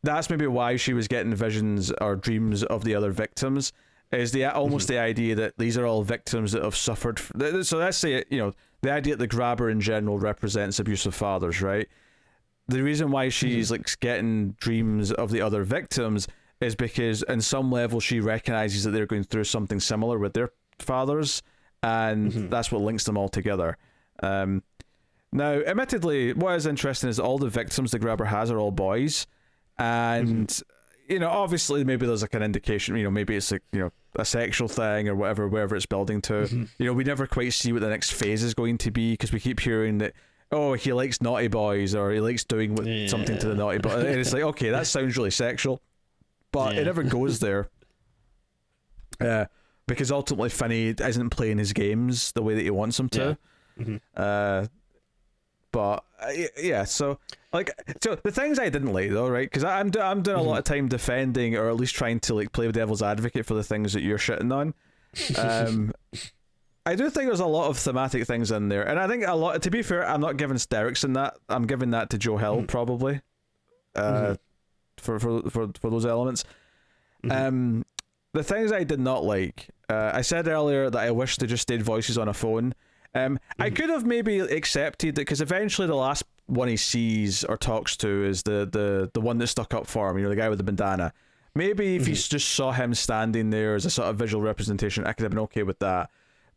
that's maybe why she was getting visions or dreams of the other victims. Is the almost the idea that these are all victims that have suffered. So let's say the idea that the grabber in general represents abusive fathers, right? The reason why she's like getting dreams of the other victims is because in some level she recognizes that they're going through something similar with their fathers, and that's what links them all together. Now, admittedly, what is interesting is all the victims the grabber has are all boys, and obviously maybe there's like an indication, maybe it's like a sexual thing or wherever it's building to. We never quite see what the next phase is going to be because we keep hearing that, oh, he likes naughty boys or he likes doing something to the naughty boy. And it's like, okay, that sounds really sexual, but it never goes there. Because ultimately Finney isn't playing his games the way that he wants him to. So the things I didn't like though, right? Because I'm doing a lot of time defending or at least trying to like play devil's advocate for the things that you're shitting on. I do think there's a lot of thematic things in there, and I think a lot. To be fair, I'm not giving Derrickson that. I'm giving that to Joe Hill probably, for those elements. The things I did not like. I said earlier that I wish they just stayed voices on a phone. I could have maybe accepted it because eventually the last one he sees or talks to is the one that stuck up for him. The guy with the bandana. Maybe if he just saw him standing there as a sort of visual representation, I could have been okay with that.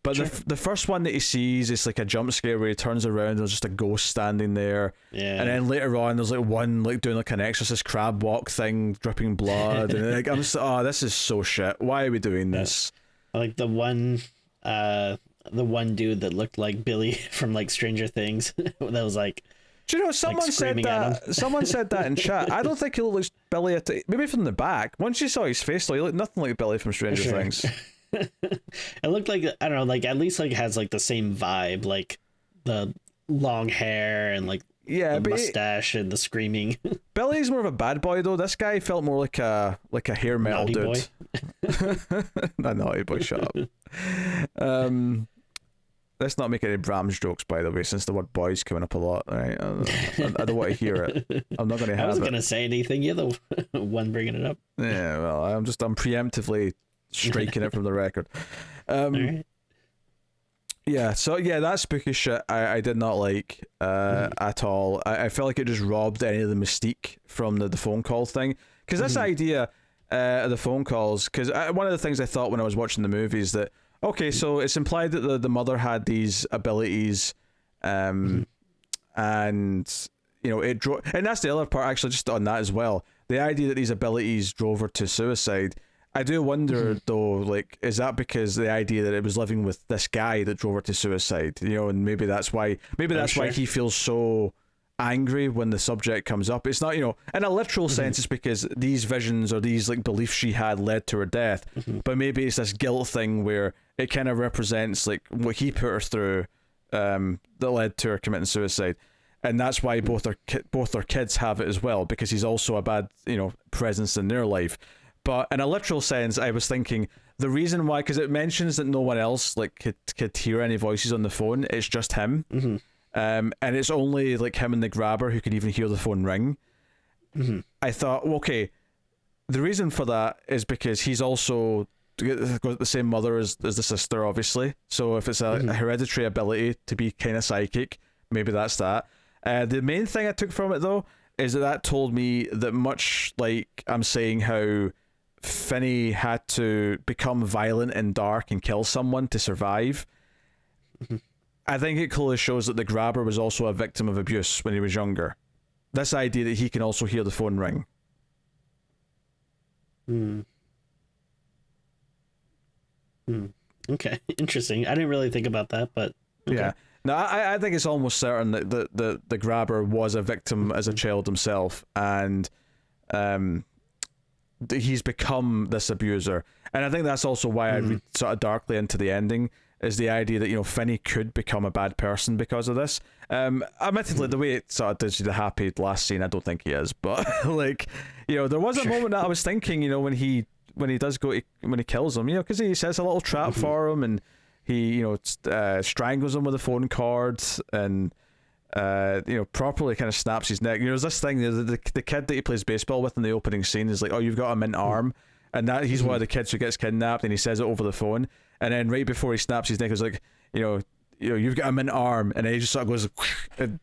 But the first one that he sees is like a jump scare where he turns around and there's just a ghost standing there. Yeah. And then later on there's like one like doing like an exorcist crab walk thing, dripping blood. And like I'm just this is so shit. Why are we doing this? Like the one dude that looked like Billy from like Stranger Things that was like, do you know someone said that? Someone said that in chat. I don't think he looked like Billy maybe from the back. Once you saw his face though, he looked nothing like Billy from Stranger Things. It looked like, I don't know, like at least like has like the same vibe, like the long hair and like the mustache and the screaming. Billy's more of a bad boy though. This guy felt more like a hair metal dude. Not naughty boy, shut up. Let's not make any Brahms jokes, by the way, since the word boy's coming up a lot. Right? I don't want to hear it. I'm not going to have it. I wasn't going to say anything. You're the one bringing it up. Yeah, well, I'm preemptively striking it from the record. Right. That spooky shit I did not like at all. I felt like it just robbed any of the mystique from the phone call thing, because this idea of the phone calls, because one of the things I thought when I was watching the movie is that, okay, so it's implied that the mother had these abilities, and it drove, and that's the other part actually, just on that as well, the idea that these abilities drove her to suicide. I do wonder though, like, is that because the idea that it was living with this guy that drove her to suicide? And maybe that's why he feels so angry when the subject comes up. It's not, in a literal sense, it's because these visions or these like beliefs she had led to her death. But maybe it's this guilt thing where it kind of represents like what he put her through, that led to her committing suicide. And that's why both their kids have it as well, because he's also a bad, presence in their life. But in a literal sense, I was thinking the reason why, because it mentions that no one else like could hear any voices on the phone. It's just him. And it's only like him and the grabber who can even hear the phone ring. I thought, okay, the reason for that is because he's also got the same mother as the sister, obviously. So if it's a hereditary ability to be kind of psychic, maybe that's that. The main thing I took from it, though, is that told me that much like I'm saying how Finney had to become violent and dark and kill someone to survive, I think it clearly shows that the grabber was also a victim of abuse when he was younger. This idea that he can also hear the phone ring. Okay, interesting. I didn't really think about that, but okay. Yeah. No, I think it's almost certain that the grabber was a victim as a child himself, and he's become this abuser. And I think that's also why I read sort of darkly into the ending, is the idea that, Finney could become a bad person because of this. Admittedly, the way it sort of does the happy last scene, I don't think he is, but like, there was a moment that I was thinking, when he does when he kills him, because he sets a little trap for him, and he, strangles him with a phone cord, and properly kind of snaps his neck. There's this thing, the kid that he plays baseball with in the opening scene is like, oh, you've got a mint arm, and that he's one of the kids who gets kidnapped, and he says it over the phone, and then right before he snaps his neck, he's like, you've got a mint arm, and then he just sort of goes and,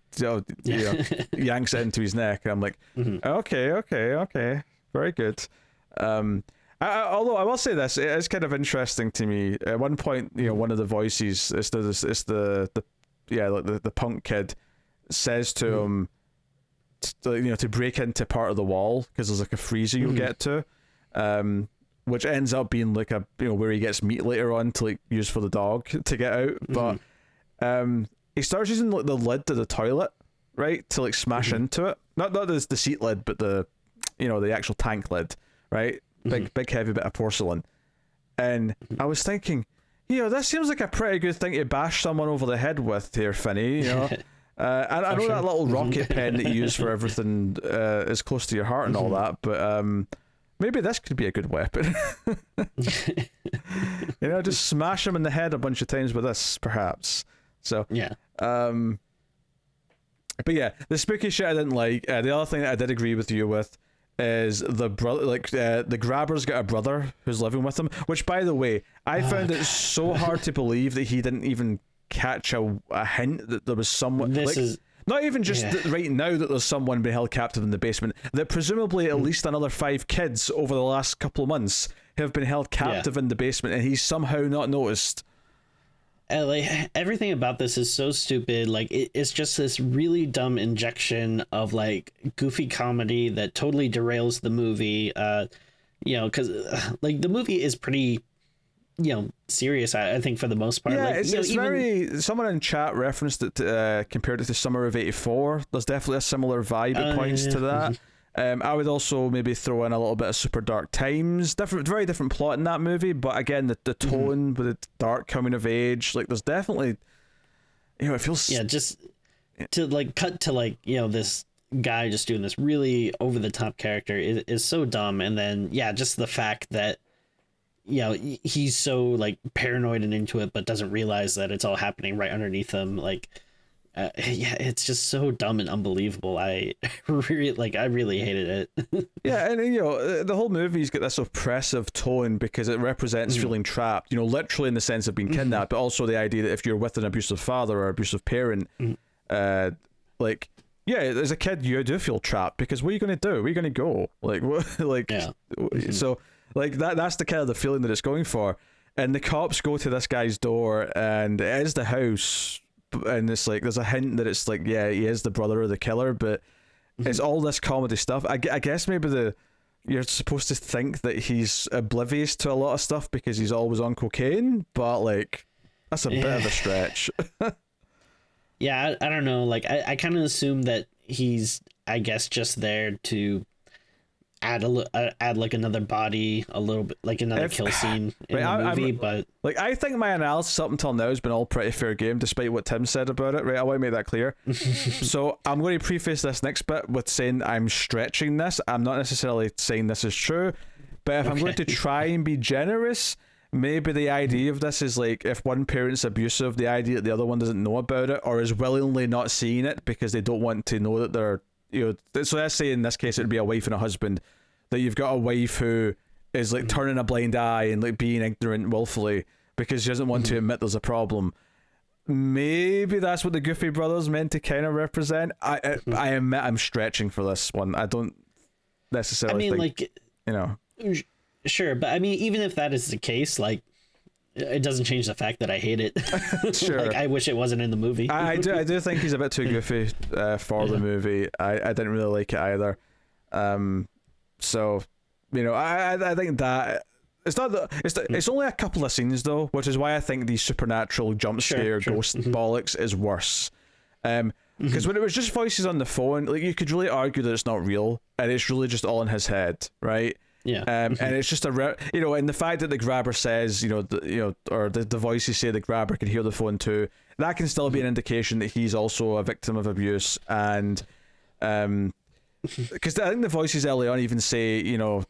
yanks it into his neck, and I'm like, okay, very good. Although I will say this, it is kind of interesting to me. At one point, one of the voices, it's the punk kid, says to him, to break into part of the wall because there's like a freezer you'll get to, which ends up being like a where he gets meat later on to like use for the dog to get out. But he starts using like the lid to the toilet, right, to like smash into it. Not the seat lid, but the the actual tank lid, right. Big heavy bit of porcelain. And I was thinking, that seems like a pretty good thing to bash someone over the head with here, Finney, and I know that little rocket pen that you use for everything is close to your heart and all that, but maybe this could be a good weapon. Just smash him in the head a bunch of times with this, perhaps. So yeah. But yeah, the spooky shit I didn't like. The other thing that I did agree with you with is the brother, the grabber's got a brother who's living with him, which, by the way, I found it so hard to believe that he didn't even catch a hint that there was someone. Not even just right now that there's someone being held captive in the basement, that presumably at least another 5 kids over the last couple of months have been held captive in the basement, and he's somehow not noticed. Like, everything about this is so stupid. Like, it's just this really dumb injection of like goofy comedy that totally derails the movie. Because like the movie is pretty, serious. I think for the most part. Yeah, like, it's even... very. Someone in chat referenced it, compared it to Summer of '84. There's definitely a similar vibe at points to that. I would also maybe throw in a little bit of Super Dark Times. Very different plot in that movie, but again, the tone with the dark coming of age, like there's definitely, it feels just to like cut to like this guy just doing this really over the top character is so dumb, and then just the fact that he's so like paranoid and into it, but doesn't realize that it's all happening right underneath him, like. It's just so dumb and unbelievable. I really hated it. Yeah, and the whole movie's got this oppressive tone because it represents feeling trapped, literally in the sense of being kidnapped, but also the idea that if you're with an abusive father or abusive parent, as a kid you do feel trapped because what are you going to do? Where are you going to go? Like what? Like so like that's the kind of the feeling that it's going for. And the cops go to this guy's door, and it is the house. And it's like there's a hint that it's like he is the brother of the killer, but it's all this comedy stuff. I guess maybe you're supposed to think that he's oblivious to a lot of stuff because he's always on cocaine, but like that's a bit of a stretch. I don't know, like I kind of assume that he's, I guess, just there to add like another body, a little bit, like another kill scene in the movie. But like, I think my analysis up until now has been all pretty fair game, despite what Tim said about it. Right, I want to make that clear. So I'm going to preface this next bit with saying I'm stretching this. I'm not necessarily saying this is true, but if I'm going to try and be generous, maybe the idea of this is like, if one parent's abusive, the idea that the other one doesn't know about it or is willingly not seeing it because they don't want to know that they're, so let's say in this case it would be a wife and a husband, that you've got a wife who is like turning a blind eye and like being ignorant willfully because she doesn't want to admit there's a problem. Maybe that's what the Goofy brothers meant to kind of represent. I admit I'm stretching for this one. I don't necessarily think, Sure, but I mean, even if that is the case, like, it doesn't change the fact that I hate it. Sure. Like, I wish it wasn't in the movie. I do think he's a bit too goofy for the movie. I didn't really like it either. So, I think that it's not it's only a couple of scenes though, which is why I think the supernatural jump scare ghost bollocks is worse. Because when it was just voices on the phone, like, you could really argue that it's not real and it's really just all in his head, right? Yeah. And it's just and the fact that the grabber says, or the voices say the grabber can hear the phone too, that can still be an indication that he's also a victim of abuse. And because I think the voices early on even say,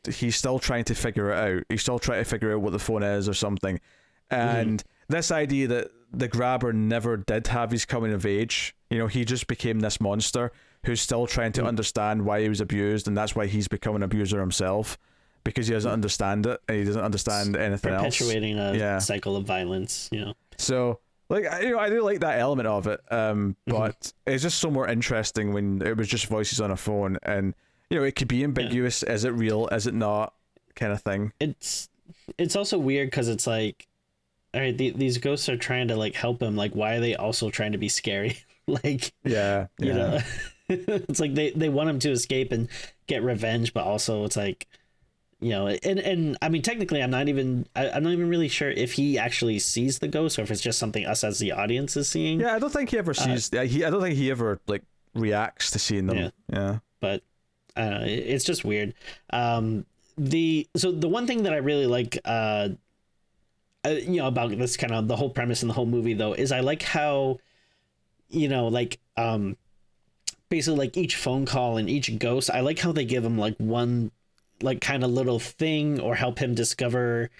he's still trying to figure it out. He's still trying to figure out what the phone is or something. And this idea that the grabber never did have his coming of age, he just became this monster who's still trying to understand why he was abused, and that's why he's become an abuser himself, because he doesn't understand it and he doesn't understand anything else. Perpetuating a cycle of violence, So, like, I do like that element of it, but it's just so more interesting when it was just voices on a phone, and it could be ambiguous. Is it real? Is it not? Kind of thing. It's also weird because it's like, all right, these ghosts are trying to like help him. Like, why are they also trying to be scary? Like, it's like they want him to escape and get revenge, but also it's like, and I mean, technically, I'm not even really sure if he actually sees the ghost or if it's just something us as the audience is seeing. Yeah, I don't think he ever sees. I don't think he ever like reacts to seeing them. Yeah. But it's just weird. So the one thing that I really like, about this kind of the whole premise and the whole movie though, is I like how, basically like each phone call and each ghost, I like how they give him like one like kind of little thing or help him discover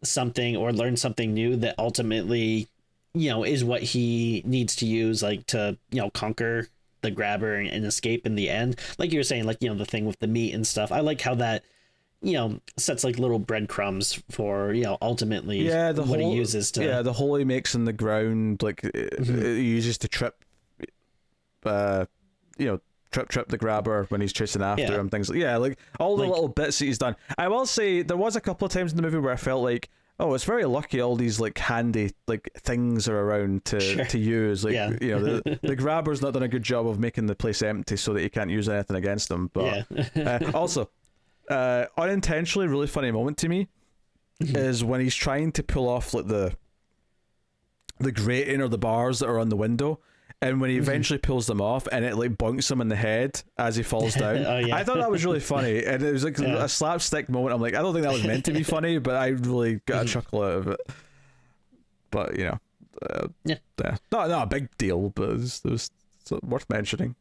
something or learn something new that ultimately, is what he needs to use, like, to, conquer the grabber and escape in the end. Like you were saying, like, the thing with the meat and stuff. I like how that, sets like little breadcrumbs for, ultimately what he uses to. Yeah, the hole he makes in the ground, like, it uses to trip, trip the grabber when he's chasing after him, things like all the little bits that he's done. I will say there was a couple of times in the movie where I felt like, oh, it's very lucky all these like handy like things are around to use, like the grabber's not done a good job of making the place empty so that he can't use anything against them. But also unintentionally really funny moment to me is when he's trying to pull off like the grating or the bars that are on the window. And when he eventually pulls them off and it like bonks him in the head as he falls down. I thought that was really funny. And it was like a slapstick moment. I'm like, I don't think that was meant to be funny, but I really got a chuckle out of it. But, not a big deal, but it was worth mentioning.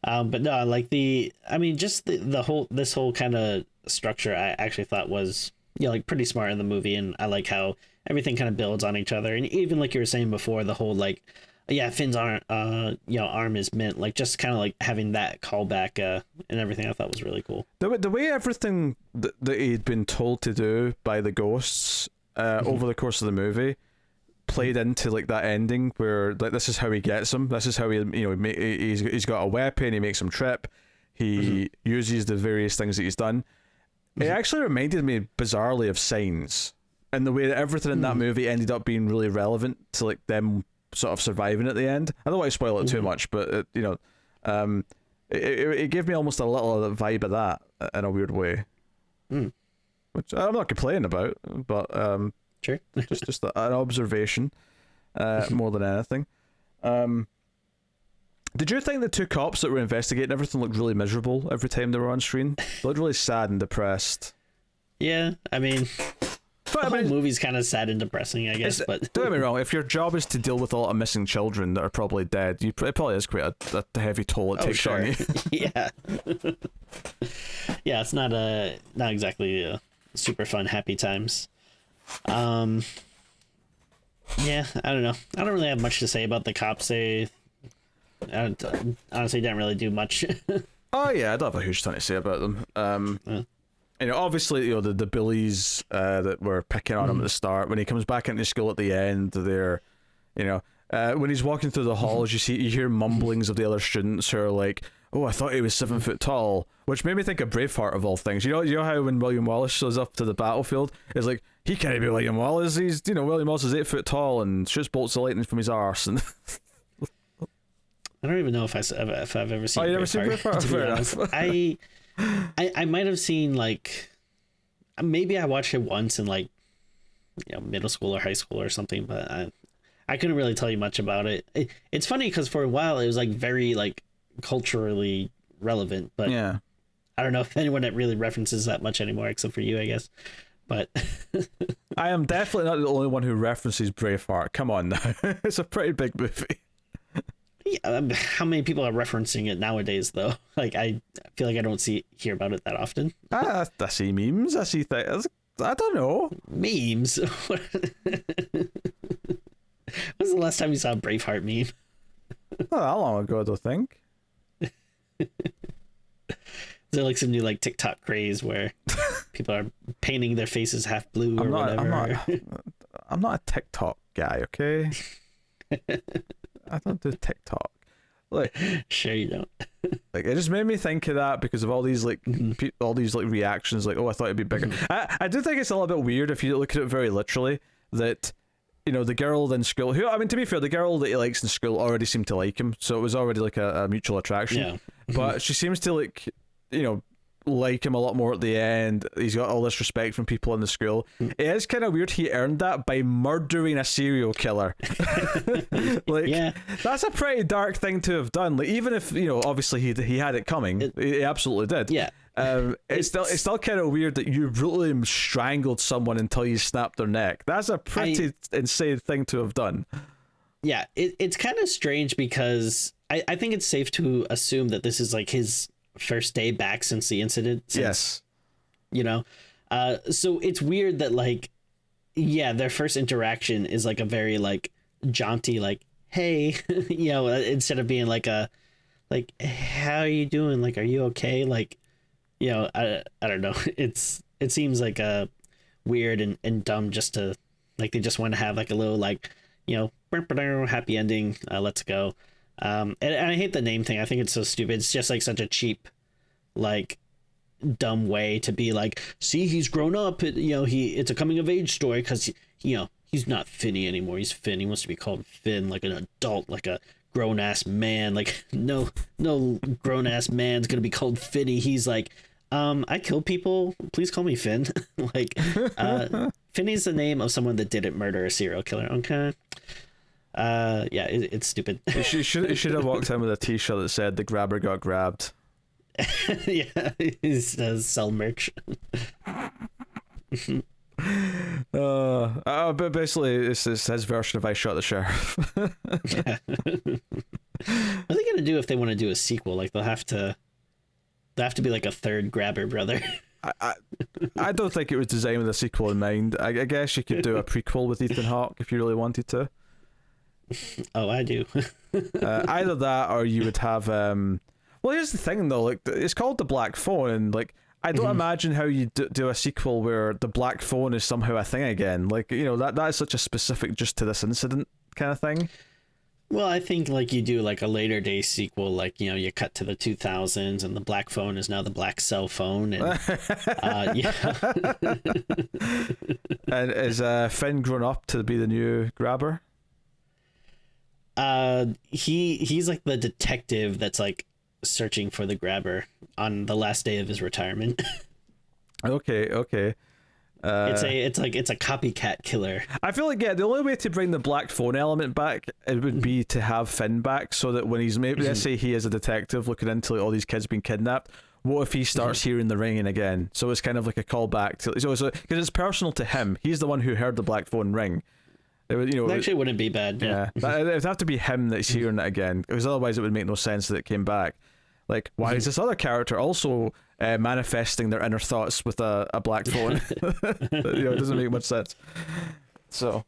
But no, like just this whole kind of structure I actually thought was, like pretty smart in the movie. And I like how everything kind of builds on each other, and even like you were saying before, the whole like, Finn's arm is mint, like just kind of like having that callback and everything, I thought was really cool. The way everything that he'd been told to do by the ghosts over the course of the movie played into like that ending where like this is how he gets him. This is how he's got a weapon. He makes him trip. He uses the various things that he's done. It actually reminded me bizarrely of Signs. And the way that everything in that movie ended up being really relevant to like them sort of surviving at the end. I don't want to spoil it too much, but it gave me almost a little of the vibe of that in a weird way, which I'm not complaining about, but sure, just an observation more than anything. Did you think the two cops that were investigating everything looked really miserable every time they were on screen? They looked really sad and depressed. Yeah, I mean, But, the whole movie's kind of sad and depressing, I guess. But don't get me wrong, if your job is to deal with a lot of missing children that are probably dead, it probably is quite a heavy toll it takes on you. Yeah. Yeah, it's not exactly super fun, happy times. Yeah, I don't know. I don't really have much to say about the cops. They honestly didn't really do much. Oh yeah, I don't have a huge ton to say about them. You know, obviously, you know, the bullies that were picking on him at the start. When he comes back into school at the end, they're, you know, when he's walking through the halls, you hear mumblings of the other students who are like, "Oh, I thought he was 7 foot tall," which made me think of Braveheart of all things. You know how when William Wallace shows up to the battlefield, it's like, he can't be William Wallace. He's, you know, William Wallace is 8 foot tall and shoots bolts of lightning from his arse. And I don't even know if I've ever seen. Oh, you never seen Braveheart? To be honest, I might have seen, like, maybe I watched it once in, like, you know, middle school or high school or something, but I couldn't really tell you much about it. It's funny because for a while it was like very like culturally relevant, but yeah, I don't know if anyone that really references that much anymore except for you, I guess. But I am definitely not the only one who references Braveheart. Come on now. It's a pretty big movie. Yeah, how many people are referencing it nowadays though? Like, I feel like I don't hear about it that often. I see memes. I see things. I don't know. Memes. When's the last time you saw a Braveheart meme? Not that long ago, I don't think. Is there like some new like TikTok craze where people are painting their faces half blue or whatever? I'm not a TikTok guy, okay? I don't do TikTok. Like, sure you don't. Like, it just made me think of that because of all these like all these like reactions. Like, oh, I thought it'd be bigger. I do think it's a little bit weird if you look at it very literally that, you know, the girl in school, who, I mean, to be fair, the girl that he likes in school already seemed to like him, so it was already like a mutual attraction. Yeah. But she seems to, like, you know, like him a lot more at the end. He's got all this respect from people in the school. It is kind of weird he earned that by murdering a serial killer. Like, yeah, that's a pretty dark thing to have done. Like, even if, you know, obviously he had it coming, he absolutely did. Yeah. It's still kind of weird that you brutally strangled someone until you snapped their neck. That's a pretty insane thing to have done. Yeah, it's kind of strange because I think it's safe to assume that this is like his first day back since the incident. Yes. You know? So it's weird that, like, yeah, their first interaction is like a very like jaunty, like, hey, you know, instead of being like like, how are you doing? Like, are you okay? Like, you know, I don't know. It seems like a weird and dumb just to, like, they just want to have like a little, like, you know, happy ending. Let's go. And I hate the name thing. I think it's so stupid. It's just like such a cheap, like, dumb way to be like, see, he's grown up. You know, it's a coming of age story because, you know, he's not Finney anymore. He's Finn. He wants to be called Finn, like an adult, like a grown ass man. Like, no grown ass man's gonna be called Finney. He's like, I kill people. Please call me Finn. Like, Finney's the name of someone that didn't murder a serial killer. Okay. Yeah, it's stupid. You should have walked in with a T-shirt that said "The grabber got grabbed." Yeah, he says sell merch. But basically, it's his version of "I shot the sheriff." Yeah. What are they gonna do if they want to do a sequel? Like, they'll have to be like a third grabber brother. I don't think it was designed with a sequel in mind. I guess you could do a prequel with Ethan Hawke if you really wanted to. Oh, I do. Either that, or you would have. Well, here's the thing though. Like, it's called The Black Phone, and like, I don't imagine how you do a sequel where the black phone is somehow a thing again. Like, you know, that is such a specific just to this incident kind of thing. Well, I think like you do like a later day sequel, like, you know, you cut to the 2000s and the black phone is now the black cell phone, and yeah. And is Finn grown up to be the new grabber? He's like the detective that's like searching for the grabber on the last day of his retirement. Okay. It's a copycat killer. I feel like the only way to bring the black phone element back it would be to have Finn back, so that when he's maybe let's say he is a detective looking into like, all these kids being kidnapped. What if he starts hearing the ringing again? So it's kind of like a callback to because it's personal to him. He's the one who heard the black phone ring. It would, It actually wouldn't be bad. Yeah, but it'd have to be him that's hearing it again, because otherwise it would make no sense that it came back. Like, why is this other character also manifesting their inner thoughts with a black phone? It doesn't make much sense. So,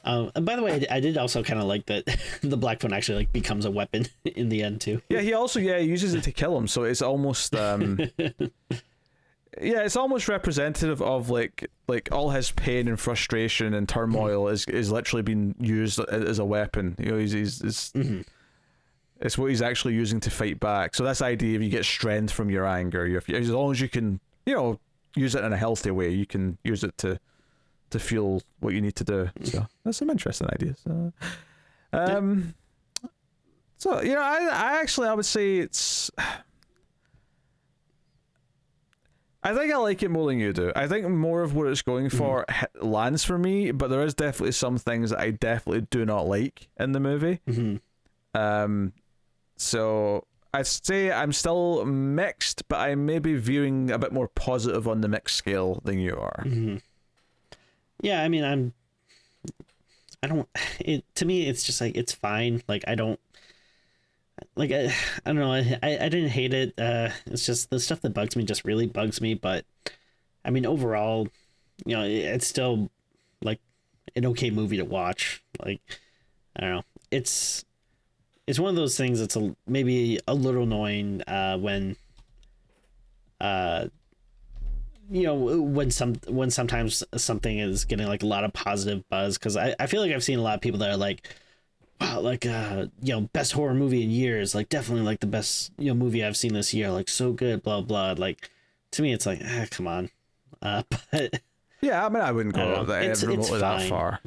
and by the way, I did also kind of like that the black phone actually like becomes a weapon in the end too. Yeah, he also uses it to kill him, so it's almost it's almost representative of like all his pain and frustration and turmoil is literally being used as a weapon. It's what he's actually using to fight back. So this idea of you get strength from your anger, as long as you can, use it in a healthy way, you can use it to fuel what you need to do. So that's some interesting ideas. I would say it's. I think I like it more than you do. I think more of what it's going for lands for me, but there is definitely some things that I definitely do not like in the movie. So I'd say I'm still mixed, but I may be viewing a bit more positive on the mixed scale than you are. Yeah, I mean, to me, it's just like, it's fine. Like, I don't know. I didn't hate it. It's just the stuff that bugs me just really bugs me. But I mean, overall, it's still like an okay movie to watch. Like, I don't know. It's one of those things that's maybe a little annoying when sometimes something is getting like a lot of positive buzz, because I feel like I've seen a lot of people that are like, wow, like best horror movie in years, like definitely like the best movie I've seen this year, like so good, blah blah. Like, to me it's like, come on. But yeah, I mean, I wouldn't go remotely that far.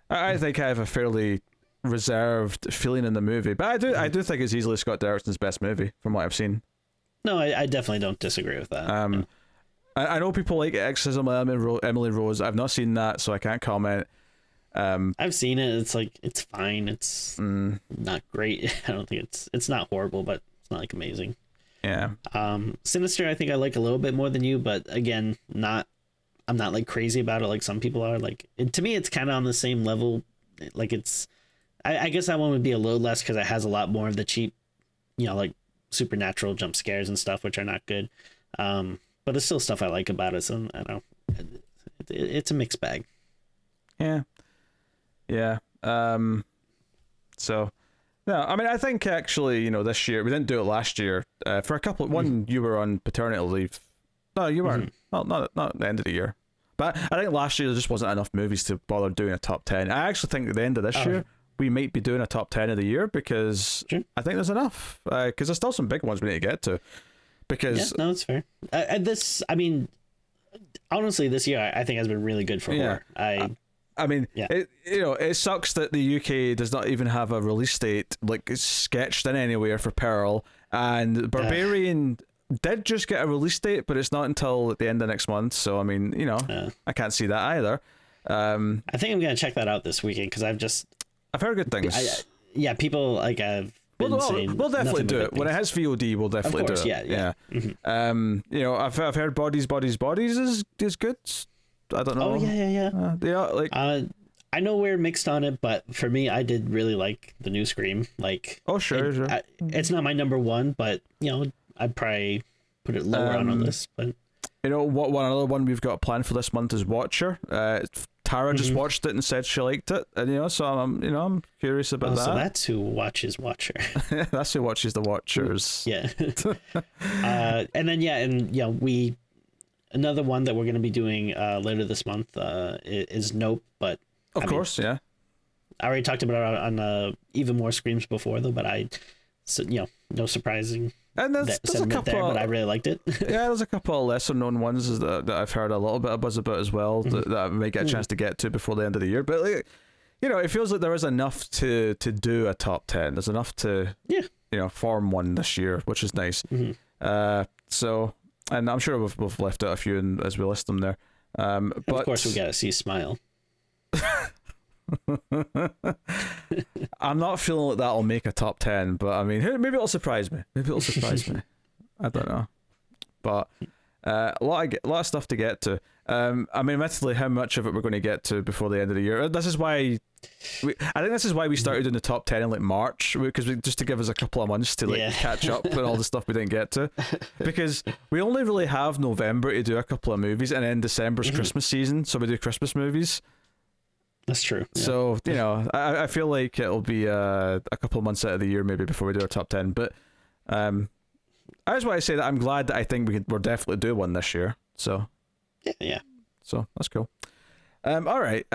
I think I have a fairly reserved feeling in the movie, but I do think it's easily Scott Derrickson's best movie from what I've seen. No, I definitely don't disagree with that. I know people like Exorcism of Emily Rose. I've not seen that, so I can't comment. I've seen it. It's like, it's fine. It's not great. I don't think it's not horrible, but it's not like amazing. Yeah. Sinister, I think I like a little bit more than you, but again, I'm not like crazy about it like some people are. Like, to me, it's kind of on the same level. Like, I guess that one would be a little less because it has a lot more of the cheap, like supernatural jump scares and stuff, which are not good. But there's still stuff I like about it. So I don't know. It's a mixed bag. Yeah. Yeah. So, no, I mean, I think actually, this year, we didn't do it last year. For a couple, one, you were on paternity leave. No, you weren't. Well, not at the end of the year. But I think last year there just wasn't enough movies to bother doing a top 10. I actually think at the end of this year, we might be doing a top 10 of the year, because I think there's enough. Because there's still some big ones we need to get to. Because no, that's fair. Honestly, this year I think has been really good for horror. I mean, it sucks that the UK does not even have a release date like sketched in anywhere for Pearl, and Barbarian did just get a release date, but it's not until at the end of next month. So I mean, I can't see that either. I think I'm gonna check that out this weekend, because I've heard good things. People like have. We'll definitely do it when it has VOD. We'll definitely do it. Yeah. I've heard Bodies is good. I don't know. Oh yeah. I know we're mixed on it, but for me, I did really like the new Scream. Like, sure. It's not my number one, but I'd probably put it lower on the list. But another one we've got planned for this month is Watcher. Tara just watched it and said she liked it, and so I'm curious about that. So that's who watches Watcher. That's who watches the Watchers. Yeah. And then another one that we're going to be doing later this month is Nope, but of course, yeah. I already talked about it on even more Screams before, though, but no surprising. And there's a couple there, but I really liked it. Yeah, there's a couple of lesser known ones that I've heard a little bit of buzz about as well, that I may get a chance to get to before the end of the year. But it feels like there is enough to do a top 10. There's enough to form one this year, which is nice. So and I'm sure we've left out a few as we list them there. But of course, we gotta see Smile. I'm not feeling like that'll make a top 10, but I mean, maybe it'll surprise me. I don't know, but a lot of stuff to get to. I mean, admittedly, how much of it we're going to get to before the end of the year. This is why I think this is why we started in the top 10 in like March, because just to give us a couple of months to catch up on all the stuff we didn't get to, because we only really have November to do a couple of movies, and then December's Christmas season, so we do Christmas movies. That's true. Yeah. So, I feel like it'll be a couple of months out of the year maybe before we do our top 10. But I just want to say that I'm glad that I think we're definitely do one this year. So, yeah. So, that's cool. All right.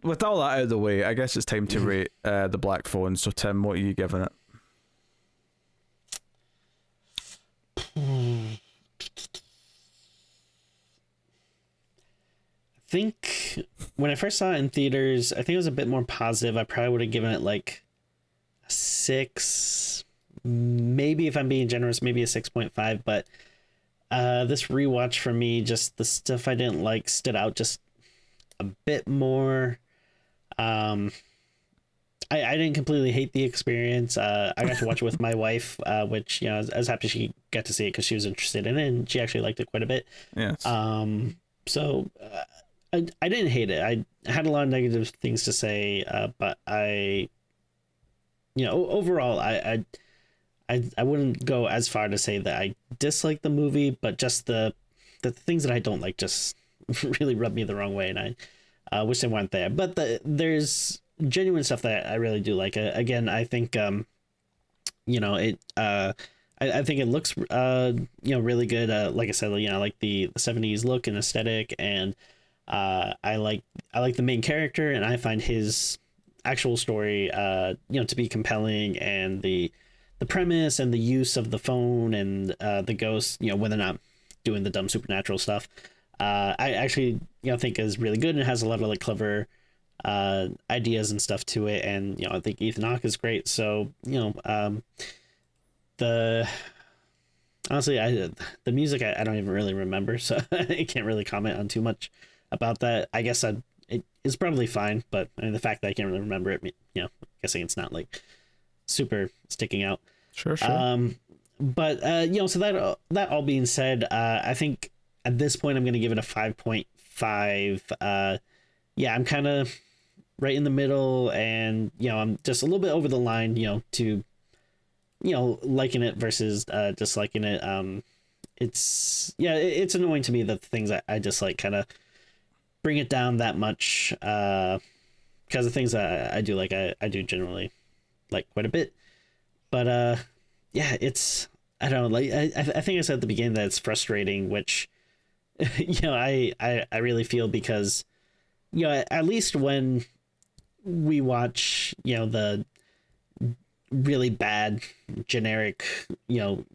With all that out of the way, I guess it's time to rate The Black Phone. So, Tim, what are you giving it? I think when I first saw it in theaters, I think it was a bit more positive. I probably would have given it like a 6, maybe if I'm being generous, maybe a 6.5. But this rewatch for me, just the stuff I didn't like stood out just a bit more. I didn't completely hate the experience. I got to watch it with my wife, which I was happy she got to see it because she was interested in it, and she actually liked it quite a bit. Yes. So I didn't hate it. I had a lot of negative things to say, but overall, I wouldn't go as far to say that I dislike the movie, but just the things that I don't like just really rub me the wrong way, and I wish they weren't there. But there's genuine stuff that I really do like. Again, I think I think it looks really good. Like I said, I like the 70s look and aesthetic, and I like the main character, and I find his actual story to be compelling, and the premise and the use of the phone and the ghost, when they're not doing the dumb supernatural stuff, I actually think is really good, and it has a lot of like clever ideas and stuff to it, and I think Ethan Hawke is great. So honestly, the music I don't even really remember, so I can't really comment on too much about that. I guess it is probably fine, but I mean, the fact that I can't really remember it, guessing it's not like super sticking out. Sure. But so that all being said, I think at this point I'm going to give it a 5.5. I'm kind of right in the middle, and I'm just a little bit over the line, to liking it versus disliking it. It's annoying to me that the things I dislike kind of bring it down that much, because the things that I do like, I do generally like quite a bit. But it's, I don't know, like I think I said at the beginning that it's frustrating, which I really feel, because at least when we watch the really bad generic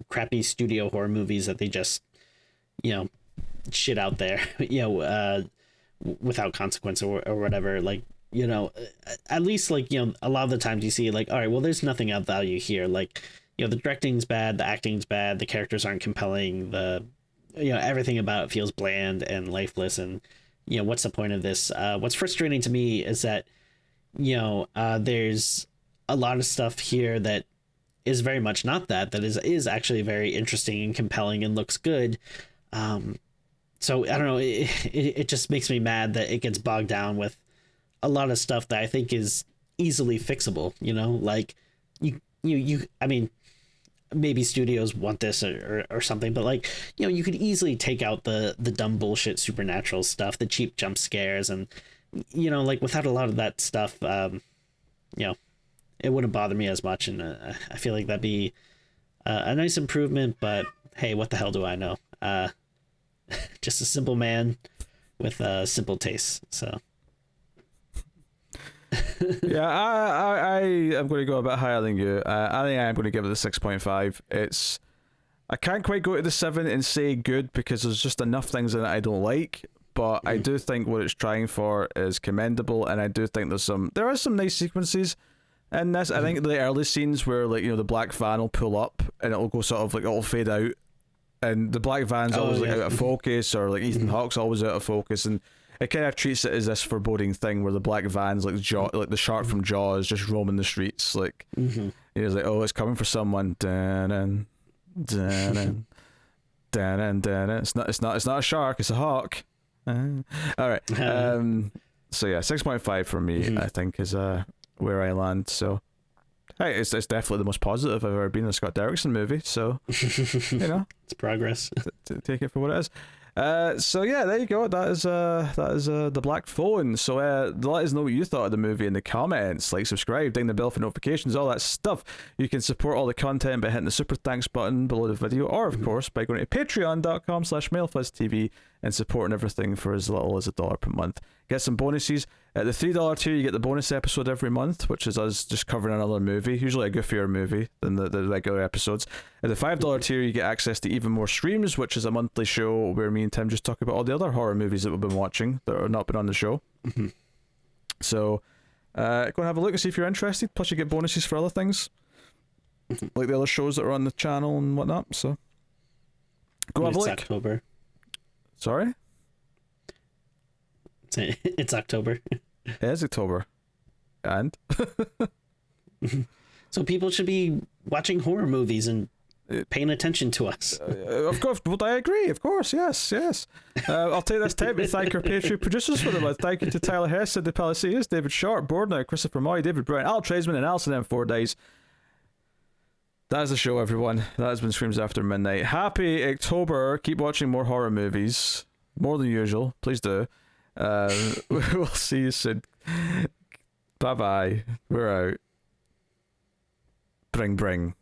crappy studio horror movies that they just shit out there without consequence or whatever, like at least like a lot of the times you see like, all right, well, there's nothing of value here, like the directing's bad, the acting's bad, the characters aren't compelling, the everything about it feels bland and lifeless, and what's the point of this? What's frustrating to me is that there's a lot of stuff here that is very much not that is actually very interesting and compelling and looks good. So I don't know, it just makes me mad that it gets bogged down with a lot of stuff that I think is easily fixable, like you I mean, maybe studios want this or something, but like you could easily take out the dumb bullshit supernatural stuff, the cheap jump scares, and like without a lot of that stuff, it wouldn't bother me as much, and I feel like that'd be a nice improvement. But hey, what the hell do I know? Just a simple man with simple tastes. So yeah, I am going to go a bit higher than you. I think I'm going to give it a 6.5. I can't quite go to the 7 and say good, because there's just enough things in it I don't like, but I do think what it's trying for is commendable, and I do think there are some nice sequences in this. I think the early scenes where like the black van will pull up and it'll go sort of like it'll fade out and the black van's always like out of focus, or like Ethan Hawke's always out of focus, and it kind of treats it as this foreboding thing where the black van's like like the shark from Jaws, just roaming the streets, like he's like, oh, it's coming for someone. Dun, dun, dun, dun. It's not a shark, it's a hawk. All right. So yeah, 6.5 for me, I think, is where I land. So hey, it's definitely the most positive I've ever been in a Scott Derrickson movie. So you know, it's progress. Take it for what it is. So yeah, there you go. That is The Black Phone. So let us know what you thought of the movie in the comments. Like, subscribe, ding the bell for notifications, all that stuff. You can support all the content by hitting the super thanks button below the video, or of course by going to patreon.com/mailfuzztv and supporting everything for as little as $1 per month. Get some bonuses. At the $3 tier, you get the bonus episode every month, which is us just covering another movie, usually a goofier movie than the regular episodes. At the $5 tier, you get access to Even More Streams, which is a monthly show where me and Tim just talk about all the other horror movies that we've been watching that have not been on the show. So go and have a look and see if you're interested. Plus, you get bonuses for other things, like the other shows that are on the channel and whatnot. So go have a look. October. Sorry? It's October. It is October. And? So people should be watching horror movies and paying attention to us. Of course, but I agree. Of course, yes. I'll take this time to thank our Patreon producers for the month. Thank you to Tyler Hess, Sid Palacios, David Sharp, Bordnow, Christopher Moy, David Brown, Al Tradesman, and Alison M. Fordyce. That is the show, everyone. That has been Screams After Midnight. Happy October. Keep watching more horror movies. More than usual. Please do. We'll see you soon. Bye-bye. We're out. Bring.